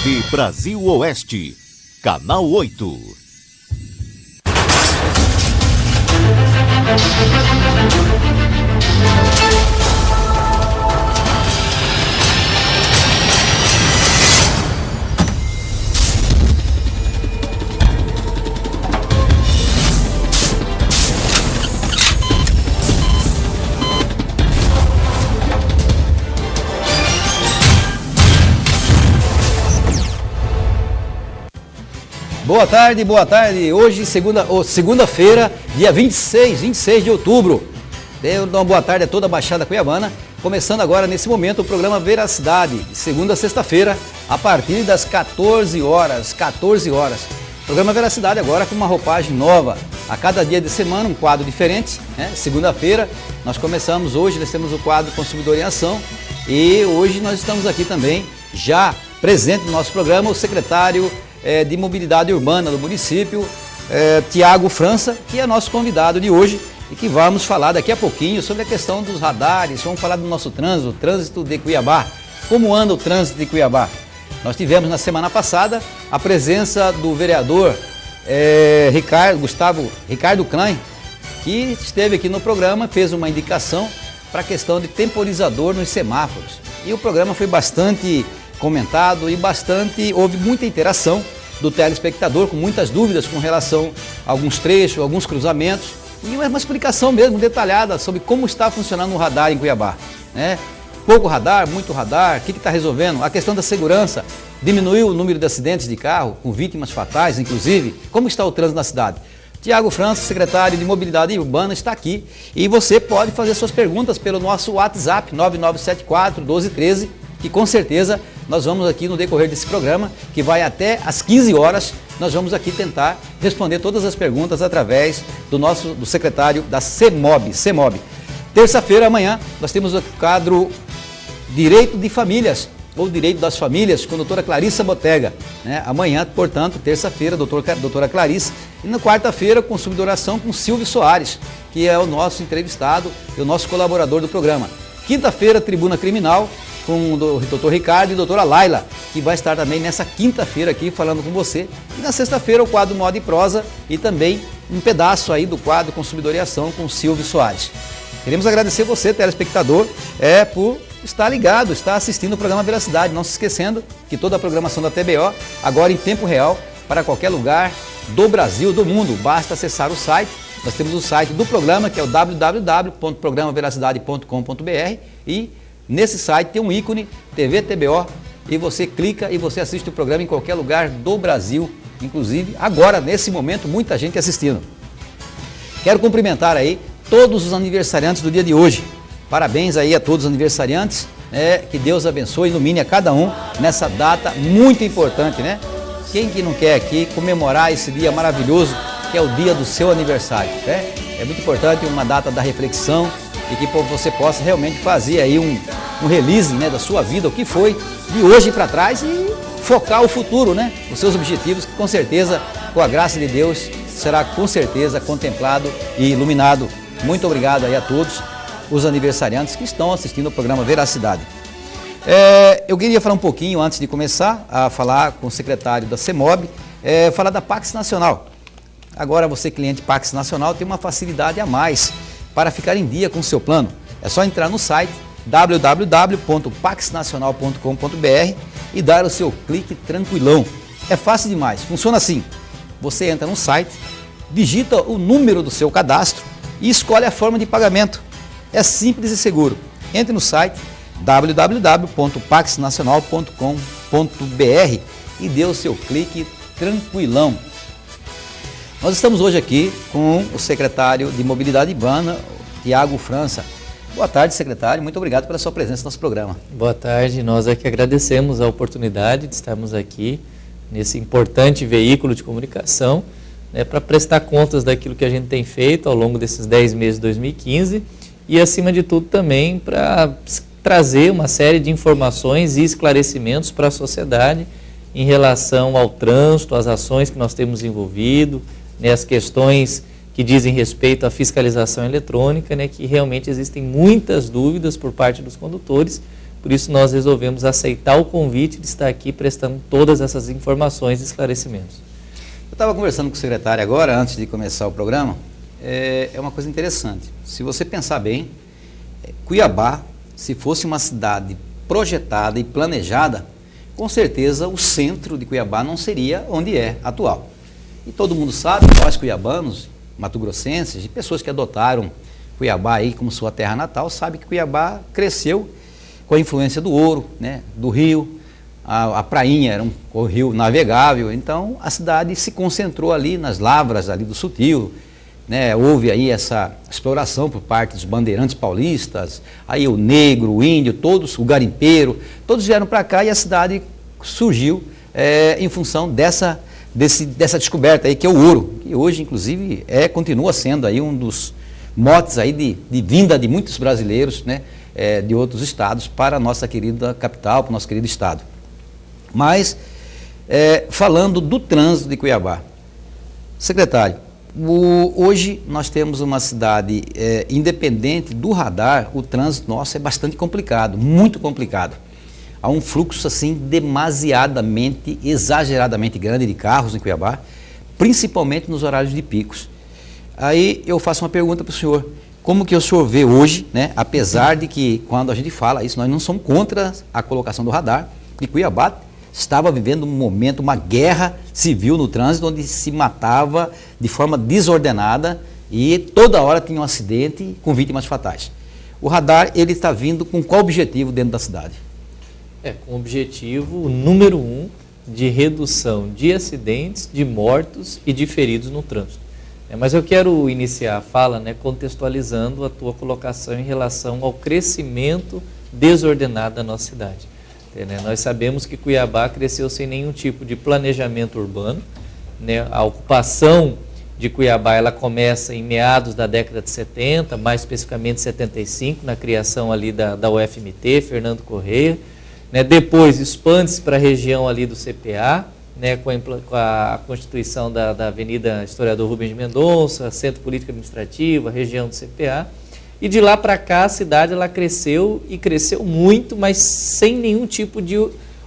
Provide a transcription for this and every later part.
TV Brasil Oeste, Canal 8. Boa tarde. Hoje, segunda-feira, dia 26 de outubro. Dê uma boa tarde a toda a Baixada Cuiabana. Começando agora, nesse momento, o programa Veracidade, de segunda a sexta-feira, a partir das 14 horas. Programa Veracidade agora com uma roupagem nova. A cada dia de semana, um quadro diferente. Segunda-feira, nós temos o quadro Consumidor em Ação. E hoje nós estamos aqui também, já presente no nosso programa, o secretário de Mobilidade Urbana do município, Tiago França, que é nosso convidado de hoje e que vamos falar daqui a pouquinho sobre a questão dos radares, vamos falar do nosso trânsito, o trânsito de Cuiabá. Como anda o trânsito de Cuiabá? Nós tivemos na semana passada a presença do vereador Ricardo Klein, que esteve aqui no programa, fez uma indicação para a questão de temporizador nos semáforos. E o programa foi bastante comentado e houve muita interação do telespectador, com muitas dúvidas com relação a alguns trechos, alguns cruzamentos, e uma explicação mesmo detalhada sobre como está funcionando o radar em Cuiabá. Pouco radar, muito radar, o que está resolvendo? A questão da segurança, diminuiu o número de acidentes de carro, com vítimas fatais, inclusive. Como está o trânsito na cidade? Tiago França, secretário de Mobilidade Urbana, está aqui e você pode fazer suas perguntas pelo nosso WhatsApp 9974-1213, que com certeza nós vamos aqui no decorrer desse programa, que vai até às 15 horas, nós vamos aqui tentar responder todas as perguntas através do secretário da CEMOB. Terça-feira, amanhã, nós temos o quadro Direito de Famílias, ou Direito das Famílias, com a doutora Clarissa Botega. Amanhã, portanto, terça-feira, doutora Clarissa. E na quarta-feira, Consumidor em Ação com Silvio Soares, que é o nosso entrevistado e o nosso colaborador do programa. Quinta-feira, Tribuna Criminal, com o doutor Ricardo e a doutora Laila, que vai estar também nessa quinta-feira aqui falando com você. E na sexta-feira o quadro Moda e Prosa e também um pedaço aí do quadro Consumidor em Ação com Silvio Soares. Queremos agradecer você, telespectador, por estar ligado, estar assistindo o programa Veracidade. Não se esquecendo que toda a programação da TBO, agora em tempo real, para qualquer lugar do Brasil, do mundo. Basta acessar o site. Nós temos o site do programa, que é o www.programaveracidade.com.br, e nesse site tem um ícone, TV TBO, e você clica e você assiste o programa em qualquer lugar do Brasil, inclusive agora, nesse momento, muita gente assistindo. Quero cumprimentar aí todos os aniversariantes do dia de hoje. Parabéns aí a todos os aniversariantes, que Deus abençoe e ilumine a cada um nessa data muito importante, Quem que não quer aqui comemorar esse dia maravilhoso, que é o dia do seu aniversário, É muito importante, uma data da reflexão, e que você possa realmente fazer aí um release da sua vida, o que foi de hoje para trás, e focar o futuro, os seus objetivos, que com certeza, com a graça de Deus, será com certeza contemplado e iluminado. Muito obrigado aí a todos os aniversariantes que estão assistindo o programa Veracidade. Eu queria falar um pouquinho, antes de começar a falar com o secretário da CEMOB, falar da Pax Nacional. Agora você, cliente Pax Nacional, tem uma facilidade a mais para ficar em dia com o seu plano. É só entrar no site www.paxnacional.com.br e dar o seu clique tranquilão. É fácil demais, funciona assim. Você entra no site, digita o número do seu cadastro e escolhe a forma de pagamento. É simples e seguro. Entre no site www.paxnacional.com.br e dê o seu clique tranquilão. Nós estamos hoje aqui com o secretário de Mobilidade Urbana, Tiago França. Boa tarde, secretário. Muito obrigado pela sua presença no nosso programa. Boa tarde. Nós aqui agradecemos a oportunidade de estarmos aqui nesse importante veículo de comunicação, para prestar contas daquilo que a gente tem feito ao longo desses 10 meses de 2015 e, acima de tudo, também para trazer uma série de informações e esclarecimentos para a sociedade em relação ao trânsito, às ações que nós temos envolvido, as questões que dizem respeito à fiscalização eletrônica, que realmente existem muitas dúvidas por parte dos condutores, Por isso nós resolvemos aceitar o convite de estar aqui prestando todas essas informações e esclarecimentos. Eu estava conversando com o secretário agora, antes de começar o programa, é uma coisa interessante. Se você pensar bem, Cuiabá, se fosse uma cidade projetada e planejada, com certeza o centro de Cuiabá não seria onde é atual. E todo mundo sabe, nós cuiabanos, mato-grossenses, e pessoas que adotaram Cuiabá aí como sua terra natal, sabem que Cuiabá cresceu com a influência do ouro, né, do rio, a prainha era um rio navegável, então a cidade se concentrou ali nas lavras ali do Sutil, né, houve aí essa exploração por parte dos bandeirantes paulistas, aí o negro, o índio, todos, o garimpeiro, todos vieram para cá e a cidade surgiu em função dessa descoberta aí que é o ouro, que hoje inclusive continua sendo aí um dos motes aí de vinda de muitos brasileiros, né, de outros estados para a nossa querida capital, para o nosso querido estado. Mas, falando do trânsito de Cuiabá, secretário, hoje nós temos uma cidade independente do radar, o trânsito nosso é bastante complicado, muito complicado. Há um fluxo assim demasiadamente, exageradamente grande de carros em Cuiabá, principalmente nos horários de picos. Aí eu faço uma pergunta para o senhor, como que o senhor vê hoje, né, apesar de que quando a gente fala isso, nós não somos contra a colocação do radar, e Cuiabá estava vivendo um momento, uma guerra civil no trânsito, onde se matava de forma desordenada e toda hora tinha um acidente com vítimas fatais. O radar, ele está vindo com qual objetivo dentro da cidade? Com o objetivo número 1 de redução de acidentes, de mortos e de feridos no trânsito. Mas eu quero iniciar a fala, né, contextualizando a tua colocação em relação ao crescimento desordenado da nossa cidade. Nós sabemos que Cuiabá cresceu sem nenhum tipo de planejamento urbano, né? A ocupação de Cuiabá ela começa em meados da década de 70, mais especificamente 75, na criação ali da UFMT, Fernando Correia, né? Depois expande-se para a região ali do CPA, né? com a constituição da Avenida Historiador Rubens de Mendonça, Centro Político Administrativo, a região do CPA. E de lá para cá a cidade ela cresceu e cresceu muito, mas sem nenhum tipo de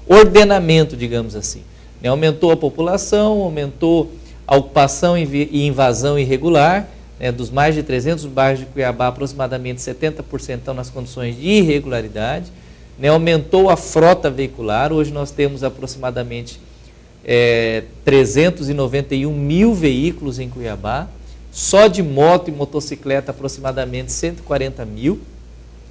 ordenamento, digamos assim. Aumentou a população, aumentou a ocupação e invasão irregular, né, dos mais de 300 bairros de Cuiabá, aproximadamente 70% estão nas condições de irregularidade, né, aumentou a frota veicular, hoje nós temos aproximadamente 391 mil veículos em Cuiabá, só de moto e motocicleta aproximadamente 140 mil,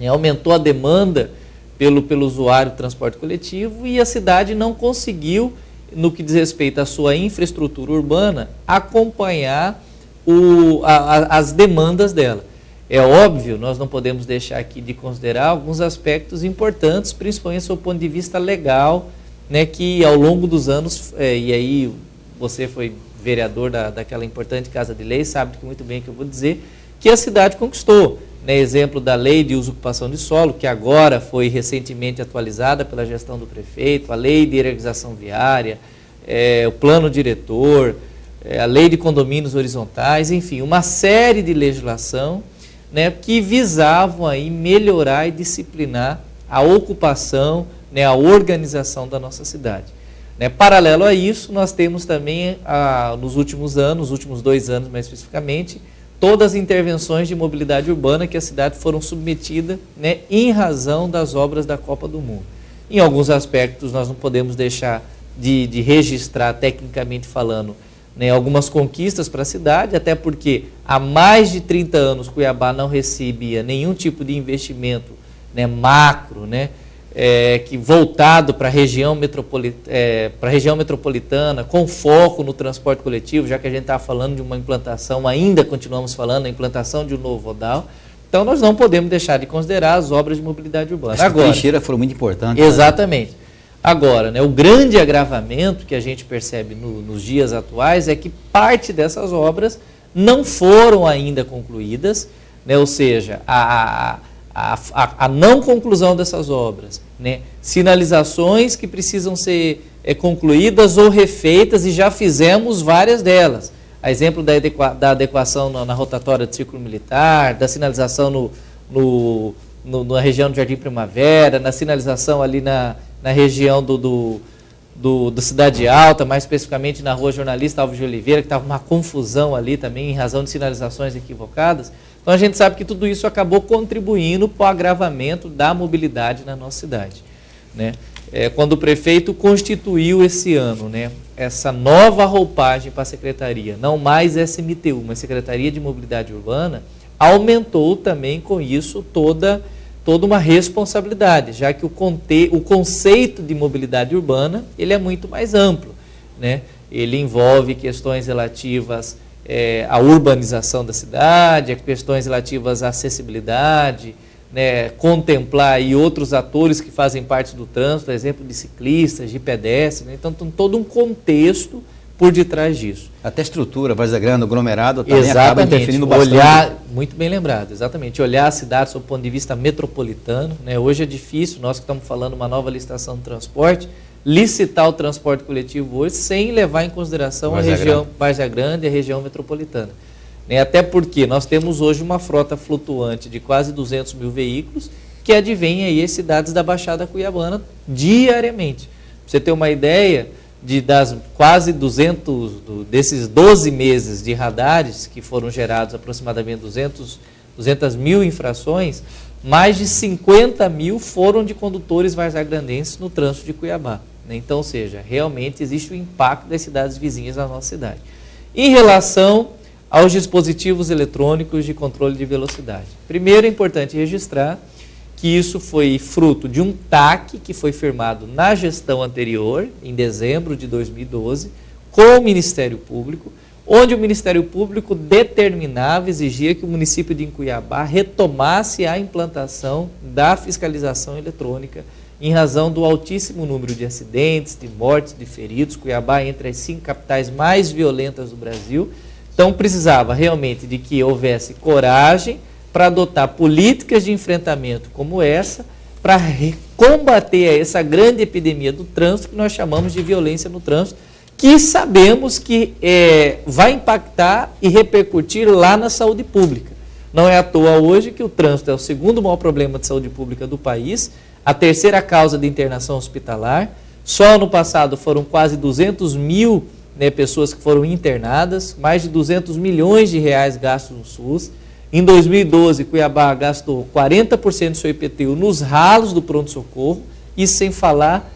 aumentou a demanda pelo usuário do transporte coletivo e a cidade não conseguiu, no que diz respeito à sua infraestrutura urbana, acompanhar as demandas dela. É óbvio, nós não podemos deixar aqui de considerar alguns aspectos importantes, principalmente do ponto de vista legal, né, que ao longo dos anos, e aí você foi vereador daquela importante Casa de Lei, sabe muito bem o que eu vou dizer, que a cidade conquistou. Né, exemplo da Lei de Uso e Ocupação de Solo, que agora foi recentemente atualizada pela gestão do prefeito, a Lei de Hierarquização Viária, o Plano Diretor, a Lei de Condomínios Horizontais, enfim, uma série de legislação, né, que visavam aí melhorar e disciplinar a ocupação, né, a organização da nossa cidade. Né, paralelo a isso, nós temos também, nos últimos anos, nos últimos 2 anos mais especificamente, todas as intervenções de mobilidade urbana que a cidade foram submetidas, né, em razão das obras da Copa do Mundo. Em alguns aspectos nós não podemos deixar de registrar, tecnicamente falando, né, algumas conquistas para a cidade, até porque há mais de 30 anos Cuiabá não recebia nenhum tipo de investimento, né, macro, né, que voltado para a região metropolitana, com foco no transporte coletivo, já que a gente está falando de uma implantação, ainda continuamos falando da implantação de um novo modal. Então nós não podemos deixar de considerar as obras de mobilidade urbana. As trincheiras foram muito importantes. Exatamente. Né? Agora, né, o grande agravamento que a gente percebe nos dias atuais é que parte dessas obras não foram ainda concluídas, né, ou seja, a não conclusão dessas obras, né, sinalizações que precisam ser concluídas ou refeitas, e já fizemos várias delas. A exemplo da adequação na rotatória do Círculo Militar, da sinalização na região do Jardim Primavera, na sinalização ali na região do Cidade Alta, mais especificamente na Rua Jornalista Alves de Oliveira, que estava uma confusão ali também em razão de sinalizações equivocadas. Então a gente sabe que tudo isso acabou contribuindo para o agravamento da mobilidade na nossa cidade, né? Quando o prefeito constituiu esse ano, né, essa nova roupagem para a secretaria, não mais SMTU, mas Secretaria de Mobilidade Urbana, aumentou também com isso toda uma responsabilidade, já que o conceito de mobilidade urbana ele é muito mais amplo, né? Ele envolve questões relativas à urbanização da cidade, questões relativas à acessibilidade, né, contemplar aí outros atores que fazem parte do trânsito, por exemplo, de ciclistas, de pedestres, né? Então tem todo um contexto por detrás disso. Até estrutura, Várzea Grande, aglomerado, também acaba interferindo bastante. Muito bem lembrado, exatamente. Olhar a cidade sob o ponto de vista metropolitano, né? Hoje é difícil, nós que estamos falando uma nova licitação de transporte, licitar o transporte coletivo hoje sem levar em consideração a região Várzea Grande e a região metropolitana. Até porque nós temos hoje uma frota flutuante de quase 200 mil veículos que advém aí as cidades da Baixada Cuiabana diariamente. Para você ter uma ideia, das quase 200, desses 12 meses de radares que foram gerados aproximadamente 200 mil infrações, mais de 50 mil foram de condutores varzagrandenses no trânsito de Cuiabá. Então, ou seja, realmente existe o impacto das cidades vizinhas da nossa cidade. Em relação aos dispositivos eletrônicos de controle de velocidade. Primeiro é importante registrar que isso foi fruto de um TAC que foi firmado na gestão anterior, em dezembro de 2012, com o Ministério Público, onde o Ministério Público determinava, exigia que o município de Cuiabá retomasse a implantação da fiscalização eletrônica em razão do altíssimo número de acidentes, de mortes, de feridos. Cuiabá entre as 5 capitais mais violentas do Brasil. Então, precisava realmente de que houvesse coragem para adotar políticas de enfrentamento como essa, para combater essa grande epidemia do trânsito, que nós chamamos de violência no trânsito, que sabemos que vai impactar e repercutir lá na saúde pública. Não é à toa hoje que o trânsito é o segundo maior problema de saúde pública do país, a terceira causa de internação hospitalar. Só no passado foram quase 200 mil pessoas que foram internadas, mais de 200 milhões de reais gastos no SUS. Em 2012, Cuiabá gastou 40% do seu IPTU nos ralos do pronto-socorro, e sem falar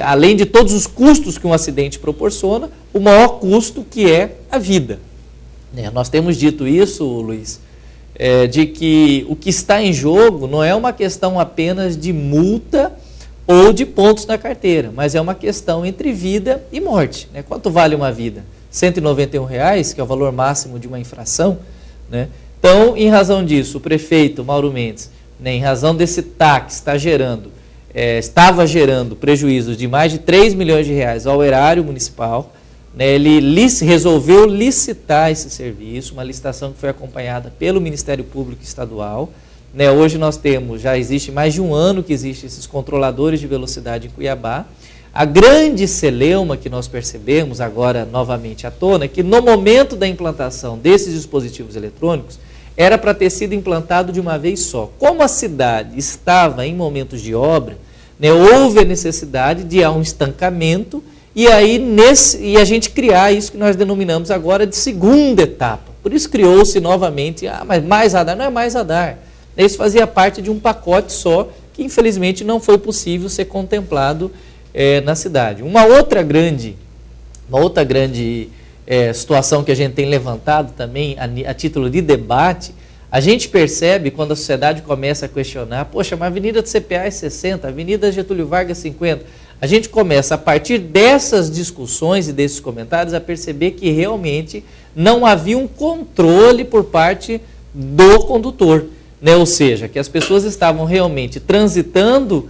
além de todos os custos que um acidente proporciona, o maior custo que é a vida. Nós temos dito isso, Luiz, de que o que está em jogo não é uma questão apenas de multa ou de pontos na carteira, mas é uma questão entre vida e morte. Quanto vale uma vida? R$ 191,00, que é o valor máximo de uma infração. Então, em razão disso, o prefeito Mauro Mendes, em razão desse TAC, estava gerando prejuízos de mais de 3 milhões de reais ao erário municipal. Ele resolveu licitar esse serviço, uma licitação que foi acompanhada pelo Ministério Público Estadual. Hoje nós temos, já existe mais de um ano que existem esses controladores de velocidade em Cuiabá. A grande celeuma que nós percebemos agora novamente à tona é que no momento da implantação desses dispositivos eletrônicos era para ter sido implantado de uma vez só. Como a cidade estava em momentos de obra, houve a necessidade de um estancamento e a gente criar isso que nós denominamos agora de segunda etapa. Por isso criou-se novamente, mas mais radar, não é mais radar. Isso fazia parte de um pacote só, que infelizmente não foi possível ser contemplado na cidade. Uma outra grande situação que a gente tem levantado também a título de debate, a gente percebe quando a sociedade começa a questionar, poxa, mas a Avenida do CPA é 60, a Avenida Getúlio Vargas 50. A gente começa, a partir dessas discussões e desses comentários, a perceber que realmente não havia um controle por parte do condutor. Ou seja, que as pessoas estavam realmente transitando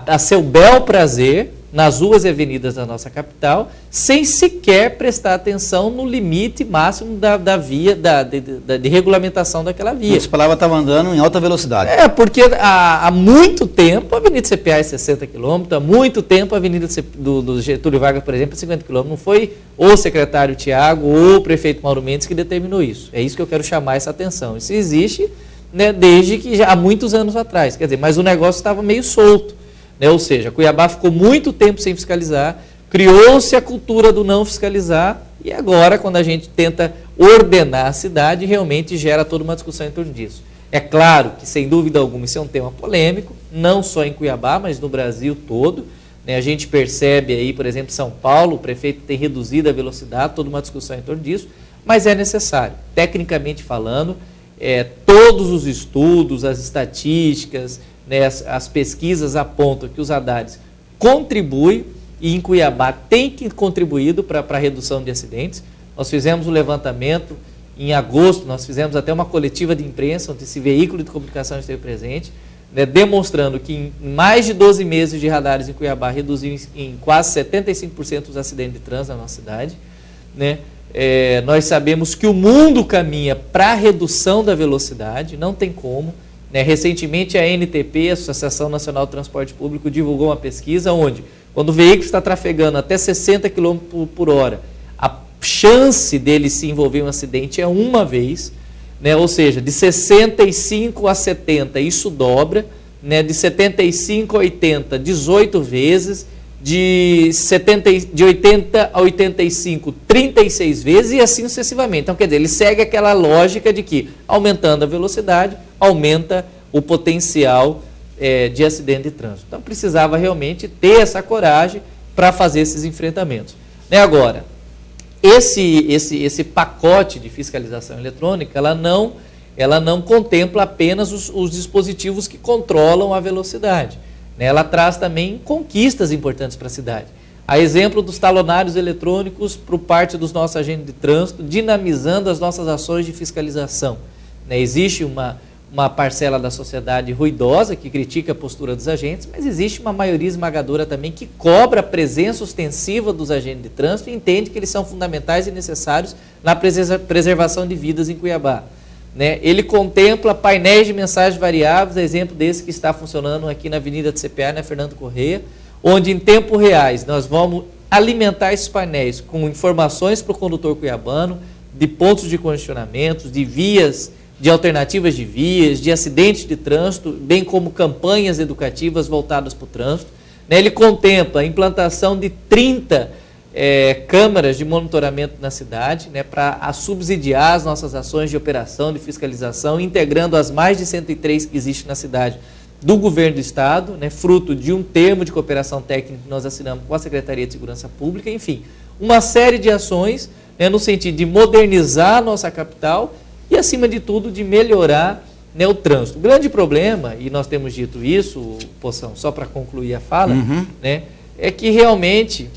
a seu bel prazer nas ruas e avenidas da nossa capital, sem sequer prestar atenção no limite máximo da via, de regulamentação daquela via. Essa palavra estava andando em alta velocidade. Porque há muito tempo a Avenida CPA é 60 km, há muito tempo a Avenida do Getúlio Vargas, por exemplo, é 50 km. Não foi o secretário Tiago ou o prefeito Mauro Mendes que determinou isso. É isso que eu quero chamar essa atenção. Isso existe né, desde que já há muitos anos atrás. Quer dizer, mas o negócio estava meio solto, né? Ou seja, Cuiabá ficou muito tempo sem fiscalizar, criou-se a cultura do não fiscalizar e agora, quando a gente tenta ordenar a cidade, realmente gera toda uma discussão em torno disso. É claro que, sem dúvida alguma, isso é um tema polêmico, não só em Cuiabá, mas no Brasil todo. A gente percebe aí, por exemplo, São Paulo, o prefeito tem reduzido a velocidade, toda uma discussão em torno disso, mas é necessário. Tecnicamente falando, todos os estudos, as estatísticas, né, as pesquisas apontam que os radares contribuem, e em Cuiabá tem contribuído para a redução de acidentes. Nós fizemos um levantamento em agosto, nós fizemos até uma coletiva de imprensa, onde esse veículo de comunicação esteve presente, né, demonstrando que em mais de 12 meses de radares em Cuiabá reduziu em quase 75% os acidentes de trânsito na nossa cidade. Né? Nós sabemos que o mundo caminha para a redução da velocidade, não tem como. Né? Recentemente a ANTP, a Associação Nacional de Transporte Público, divulgou uma pesquisa onde, quando o veículo está trafegando até 60 km por hora, a chance dele se envolver em um acidente é uma vez, né? Ou seja, de 65 a 70 isso dobra, né? De 75 a 80, 18 vezes, de 80 a 85, 36 vezes e assim sucessivamente. Então, quer dizer, ele segue aquela lógica de que, aumentando a velocidade, aumenta o potencial de acidente de trânsito. Então, precisava realmente ter essa coragem para fazer esses enfrentamentos. Né? Agora, esse pacote de fiscalização eletrônica, ela não contempla apenas os dispositivos que controlam a velocidade. Né? Ela traz também conquistas importantes para a cidade. A exemplo dos talonários eletrônicos por parte dos nossos agentes de trânsito, dinamizando as nossas ações de fiscalização. Né? Existe uma parcela da sociedade ruidosa que critica a postura dos agentes, mas existe uma maioria esmagadora também que cobra a presença ostensiva dos agentes de trânsito e entende que eles são fundamentais e necessários na preservação de vidas em Cuiabá. Né? Ele contempla painéis de mensagens variáveis, exemplo desse que está funcionando aqui na Avenida do CPA, na Fernando Corrêa, onde em tempo reais nós vamos alimentar esses painéis com informações para o condutor cuiabano, de pontos de congestionamento, de vias, de alternativas de vias, de acidentes de trânsito, bem como campanhas educativas voltadas para o trânsito. Ele contempla a implantação de 30 câmaras de monitoramento na cidade, né, para subsidiar as nossas ações de operação, de fiscalização, integrando as mais de 103 que existem na cidade do Governo do Estado, né, fruto de um termo de cooperação técnica que nós assinamos com a Secretaria de Segurança Pública, enfim, uma série de ações, né, no sentido de modernizar a nossa capital e, acima de tudo, de melhorar, né, o trânsito. O grande problema, e nós temos dito isso, Poção, só para concluir a fala, né, é que realmente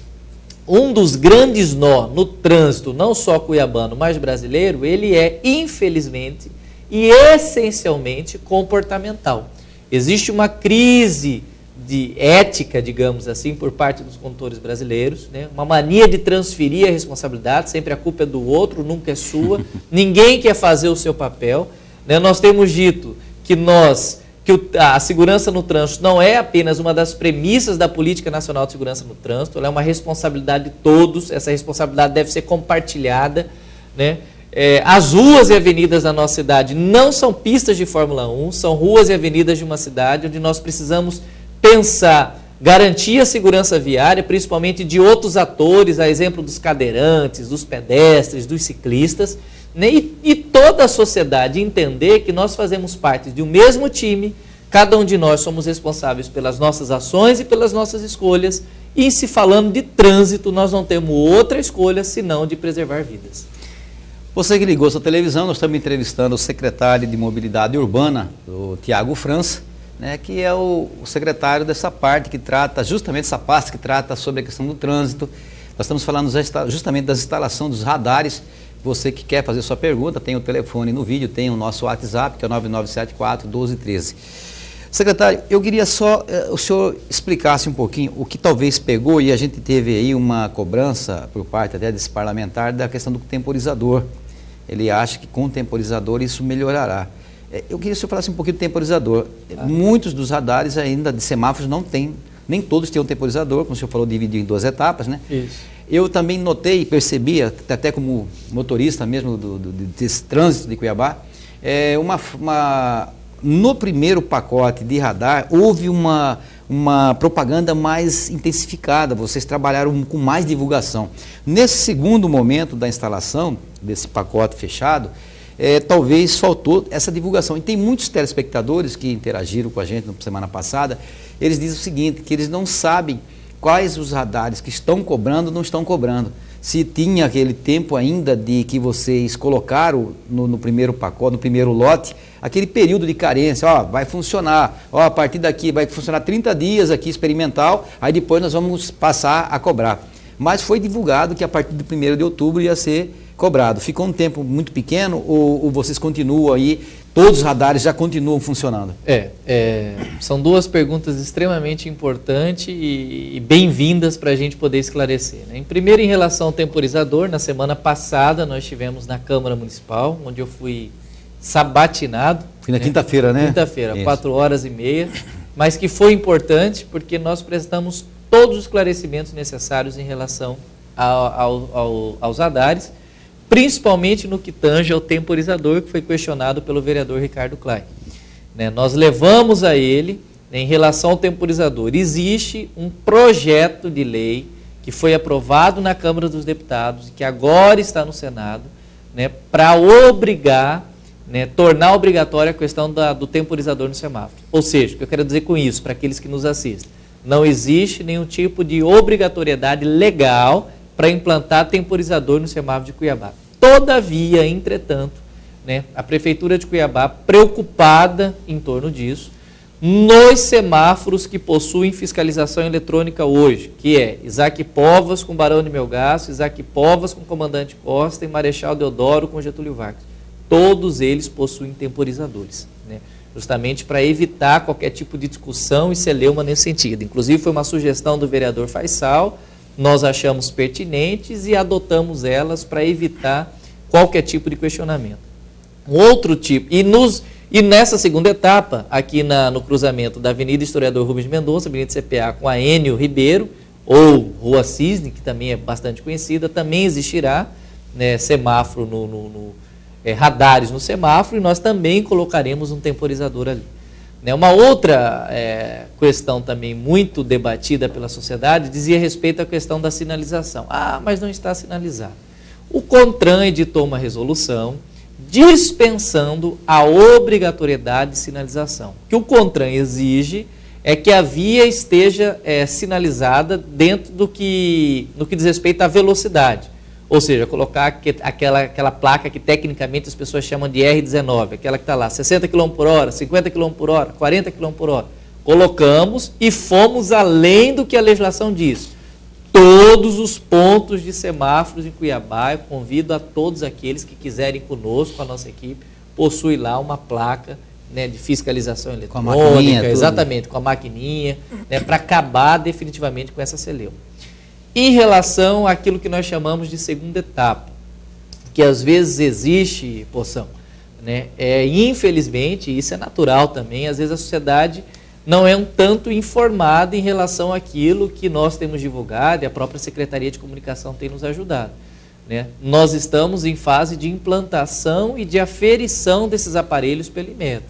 um dos grandes nó no trânsito, não só cuiabano, mas brasileiro, ele é, infelizmente, e essencialmente comportamental. Existe uma crise de ética, digamos assim, por parte dos condutores brasileiros, né? Uma mania de transferir a responsabilidade, sempre a culpa é do outro, nunca é sua, ninguém quer fazer o seu papel. Né? Nós temos dito que a segurança no trânsito não é apenas uma das premissas da Política Nacional de Segurança no Trânsito, ela é uma responsabilidade de todos, essa responsabilidade deve ser compartilhada. Né? As ruas e avenidas da nossa cidade não são pistas de Fórmula 1, são ruas e avenidas de uma cidade onde nós precisamos pensar, garantir a segurança viária, principalmente de outros atores, a exemplo dos cadeirantes, dos pedestres, dos ciclistas, né? E toda a sociedade entender que nós fazemos parte de um mesmo time, cada um de nós somos responsáveis pelas nossas ações e pelas nossas escolhas, e se falando de trânsito, nós não temos outra escolha senão de preservar vidas. Você que ligou sua televisão, nós estamos entrevistando o secretário de Mobilidade Urbana, o Tiago França, né, que é o secretário dessa parte que trata, justamente essa pasta que trata sobre a questão do trânsito. Nós estamos falando justamente das instalações dos radares. Você que quer fazer sua pergunta, tem o telefone no vídeo, tem o nosso WhatsApp, que é 9974-1213. Secretário, eu queria só o senhor explicasse um pouquinho o que talvez pegou, e a gente teve aí uma cobrança por parte até desse parlamentar da questão do temporizador. Ele acha que com o temporizador isso melhorará. Eu queria que o senhor falasse um pouquinho do temporizador. Muitos dos radares ainda de semáforos não tem, nem todos têm um temporizador, como o senhor falou, dividido em 2 etapas, né? Isso. Eu também notei e percebi, até como motorista mesmo desse trânsito de Cuiabá, no primeiro pacote de radar, houve uma propaganda mais intensificada, vocês trabalharam com mais divulgação. Nesse segundo momento da instalação desse pacote fechado, talvez faltou essa divulgação. E tem muitos telespectadores que interagiram com a gente na semana passada, eles dizem o seguinte, que eles não sabem quais os radares que estão cobrando ou não estão cobrando. Se tinha aquele tempo ainda de que vocês colocaram no primeiro pacote, no primeiro lote, aquele período de carência, vai funcionar, a partir daqui vai funcionar 30 dias aqui experimental, aí depois nós vamos passar a cobrar. Mas foi divulgado que a partir do 1º de outubro ia ser cobrado. Ficou um tempo muito pequeno ou vocês continuam aí, todos os radares já continuam funcionando? São duas perguntas extremamente importantes e bem-vindas para a gente poder esclarecer, né? Em primeiro, em relação ao temporizador, na semana passada nós estivemos na Câmara Municipal, onde eu fui sabatinado. Foi na quinta-feira, né? Quinta-feira, 4h30, mas que foi importante porque nós prestamos todos os esclarecimentos necessários em relação aos radares, principalmente no que tange ao temporizador, que foi questionado pelo vereador Ricardo Klein. Nós levamos a ele, em relação ao temporizador, existe um projeto de lei que foi aprovado na Câmara dos Deputados, que agora está no Senado, para obrigar, tornar obrigatória a questão do temporizador no semáforo. Ou seja, o que eu quero dizer com isso, para aqueles que nos assistem, não existe nenhum tipo de obrigatoriedade legal para implantar temporizador no semáforo de Cuiabá. Todavia, entretanto, a Prefeitura de Cuiabá, preocupada em torno disso, nos semáforos que possuem fiscalização eletrônica hoje, que é Isaac Povas com Barão de Melgaço, Isaac Povas com Comandante Costa e Marechal Deodoro com Getúlio Vargas. Todos eles possuem temporizadores, justamente para evitar qualquer tipo de discussão e celeuma nesse sentido. Inclusive, foi uma sugestão do vereador Faisal, nós achamos pertinentes e adotamos elas para evitar qualquer tipo de questionamento. Um outro tipo, e nessa segunda etapa, aqui no cruzamento da Avenida Historiador Rubens de Mendonça, Avenida CPA com a Enio Ribeiro, ou Rua Cisne, que também é bastante conhecida, também existirá semáforo, radares no semáforo, e nós também colocaremos um temporizador ali. Uma outra questão também muito debatida pela sociedade dizia respeito à questão da sinalização. Mas não está sinalizado. O CONTRAN editou uma resolução dispensando a obrigatoriedade de sinalização. O que o CONTRAN exige é que a via esteja sinalizada dentro do que diz respeito à velocidade. Ou seja, colocar aquela placa que tecnicamente as pessoas chamam de R19, aquela que está lá, 60 km por hora, 50 km por hora, 40 km por hora. Colocamos e fomos além do que a legislação diz. Todos os pontos de semáforos em Cuiabá, eu convido a todos aqueles que quiserem conosco, com a nossa equipe, possui lá uma placa de fiscalização eletrônica. Com a maquininha, exatamente, com a maquininha, para acabar definitivamente com essa celeuma. Em relação àquilo que nós chamamos de segunda etapa, que às vezes existe, Poção, infelizmente, isso é natural também, às vezes a sociedade não é um tanto informada em relação àquilo que nós temos divulgado e a própria Secretaria de Comunicação tem nos ajudado. Nós estamos em fase de implantação e de aferição desses aparelhos pelo Inmetro.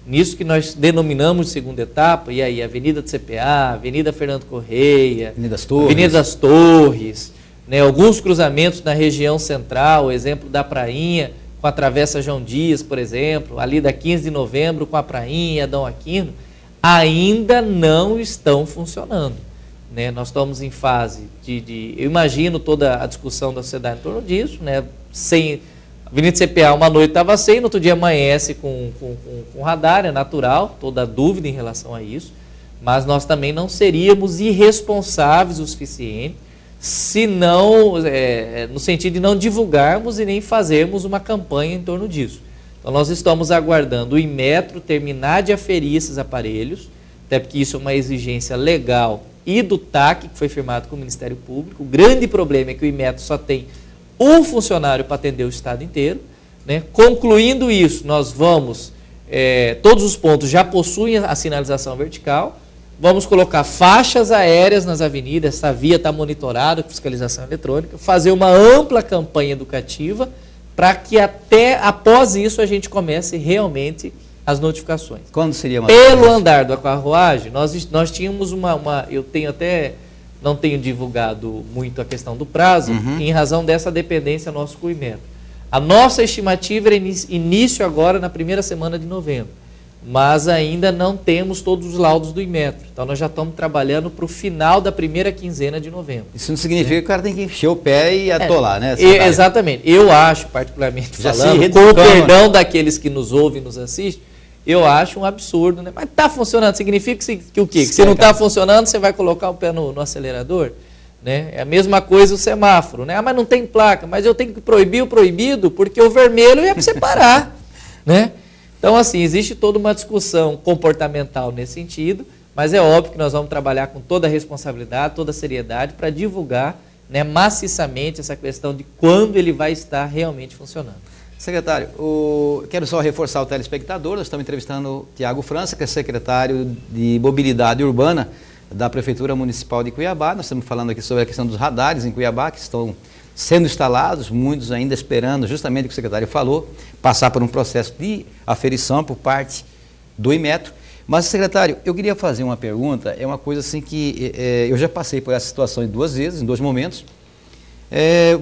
Nisso que nós denominamos de segunda etapa, e aí Avenida do CPA, Avenida Fernando Correia, Avenida das Torres, alguns cruzamentos na região central, o exemplo da Prainha, com a Travessa João Dias, por exemplo, ali da 15 de novembro com a Prainha, Adão Aquino, ainda não estão funcionando. Nós estamos em fase eu imagino toda a discussão da sociedade em torno disso, sem... Avenida CPA, uma noite estava sem, no outro dia amanhece com radar, é natural, toda dúvida em relação a isso, mas nós também não seríamos irresponsáveis o suficiente se não, no sentido de não divulgarmos e nem fazermos uma campanha em torno disso. Então nós estamos aguardando o Inmetro terminar de aferir esses aparelhos, até porque isso é uma exigência legal e do TAC, que foi firmado com o Ministério Público. O grande problema é que o Inmetro só tem um funcionário para atender o estado inteiro. Concluindo isso, nós vamos, todos os pontos já possuem a sinalização vertical, vamos colocar faixas aéreas nas avenidas, essa via está monitorada com fiscalização eletrônica, fazer uma ampla campanha educativa para que até após isso a gente comece realmente as notificações. Quando seria uma Pelo andar da carruagem, nós tínhamos eu tenho até, não tenho divulgado muito a questão do prazo, em razão dessa dependência nosso com o Inmetro. A nossa estimativa era início agora na primeira semana de novembro, mas ainda não temos todos os laudos do Inmetro. Então nós já estamos trabalhando para o final da primeira quinzena de novembro. Isso não significa que o cara tem que encher o pé e atolar, né? Exatamente. Eu acho, particularmente já falando, com o perdão daqueles que nos ouvem e nos assistem, eu acho um absurdo, né? Mas está funcionando, significa que o quê? Que se não está funcionando, você vai colocar o pé no acelerador? Né? É a mesma coisa o semáforo, né? Ah, mas não tem placa, mas eu tenho que proibir o proibido porque o vermelho é para você parar, né? Então, assim, existe toda uma discussão comportamental nesse sentido, mas é óbvio que nós vamos trabalhar com toda a responsabilidade, toda a seriedade para divulgar, né, maciçamente essa questão de quando ele vai estar realmente funcionando. Secretário, quero só reforçar o telespectador, nós estamos entrevistando o Tiago França, que é secretário de Mobilidade Urbana da Prefeitura Municipal de Cuiabá. Nós estamos falando aqui sobre a questão dos radares em Cuiabá, que estão sendo instalados, muitos ainda esperando justamente o que o secretário falou, passar por um processo de aferição por parte do Inmetro. Mas, secretário, eu queria fazer uma pergunta, é uma coisa assim que eu já passei por essa situação 2 vezes, em 2 momentos.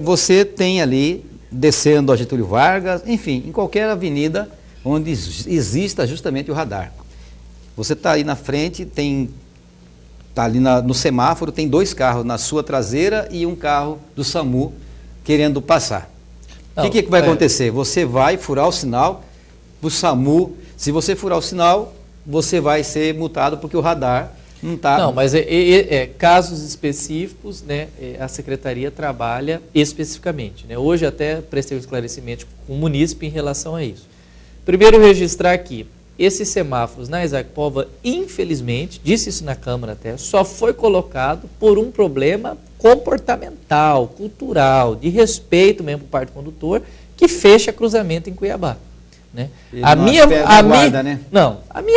Você tem ali, descendo a Getúlio Vargas, enfim, em qualquer avenida onde exista justamente o radar. Você está aí na frente, está ali no semáforo, tem 2 carros na sua traseira e um carro do SAMU querendo passar. O que vai acontecer? Você vai furar o sinal, o SAMU, se você furar o sinal, você vai ser multado porque o radar não está... Não, mas casos específicos, né, a Secretaria trabalha especificamente. Né? Hoje até prestei um esclarecimento com o munícipe em relação a isso. Primeiro, registrar aqui, esses semáforos na Isaac Pova, infelizmente, disse isso na Câmara até, só foi colocado por um problema comportamental, cultural, de respeito mesmo por parte do condutor, que fecha cruzamento em Cuiabá. Né? A minha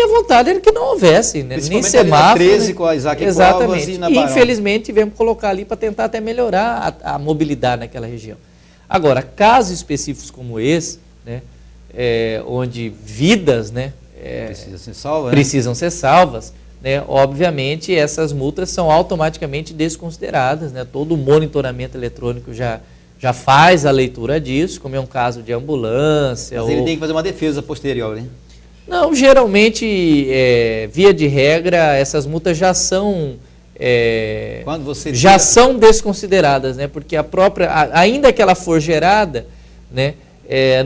vontade era que não houvesse, né? Nem semáforo. 13 com a Isaac exatamente. E na Barão. Infelizmente tivemos que colocar ali para tentar até melhorar a mobilidade naquela região. Agora, casos específicos como esse, né, onde vidas, né, precisam ser salvas, né, obviamente essas multas são automaticamente desconsideradas, né? Todo o monitoramento eletrônico já faz a leitura disso, como é um caso de ambulância. Mas ele tem que fazer uma defesa posterior, né? Não, geralmente, via de regra, essas multas já são são desconsideradas, né? Porque ainda que ela for gerada, né?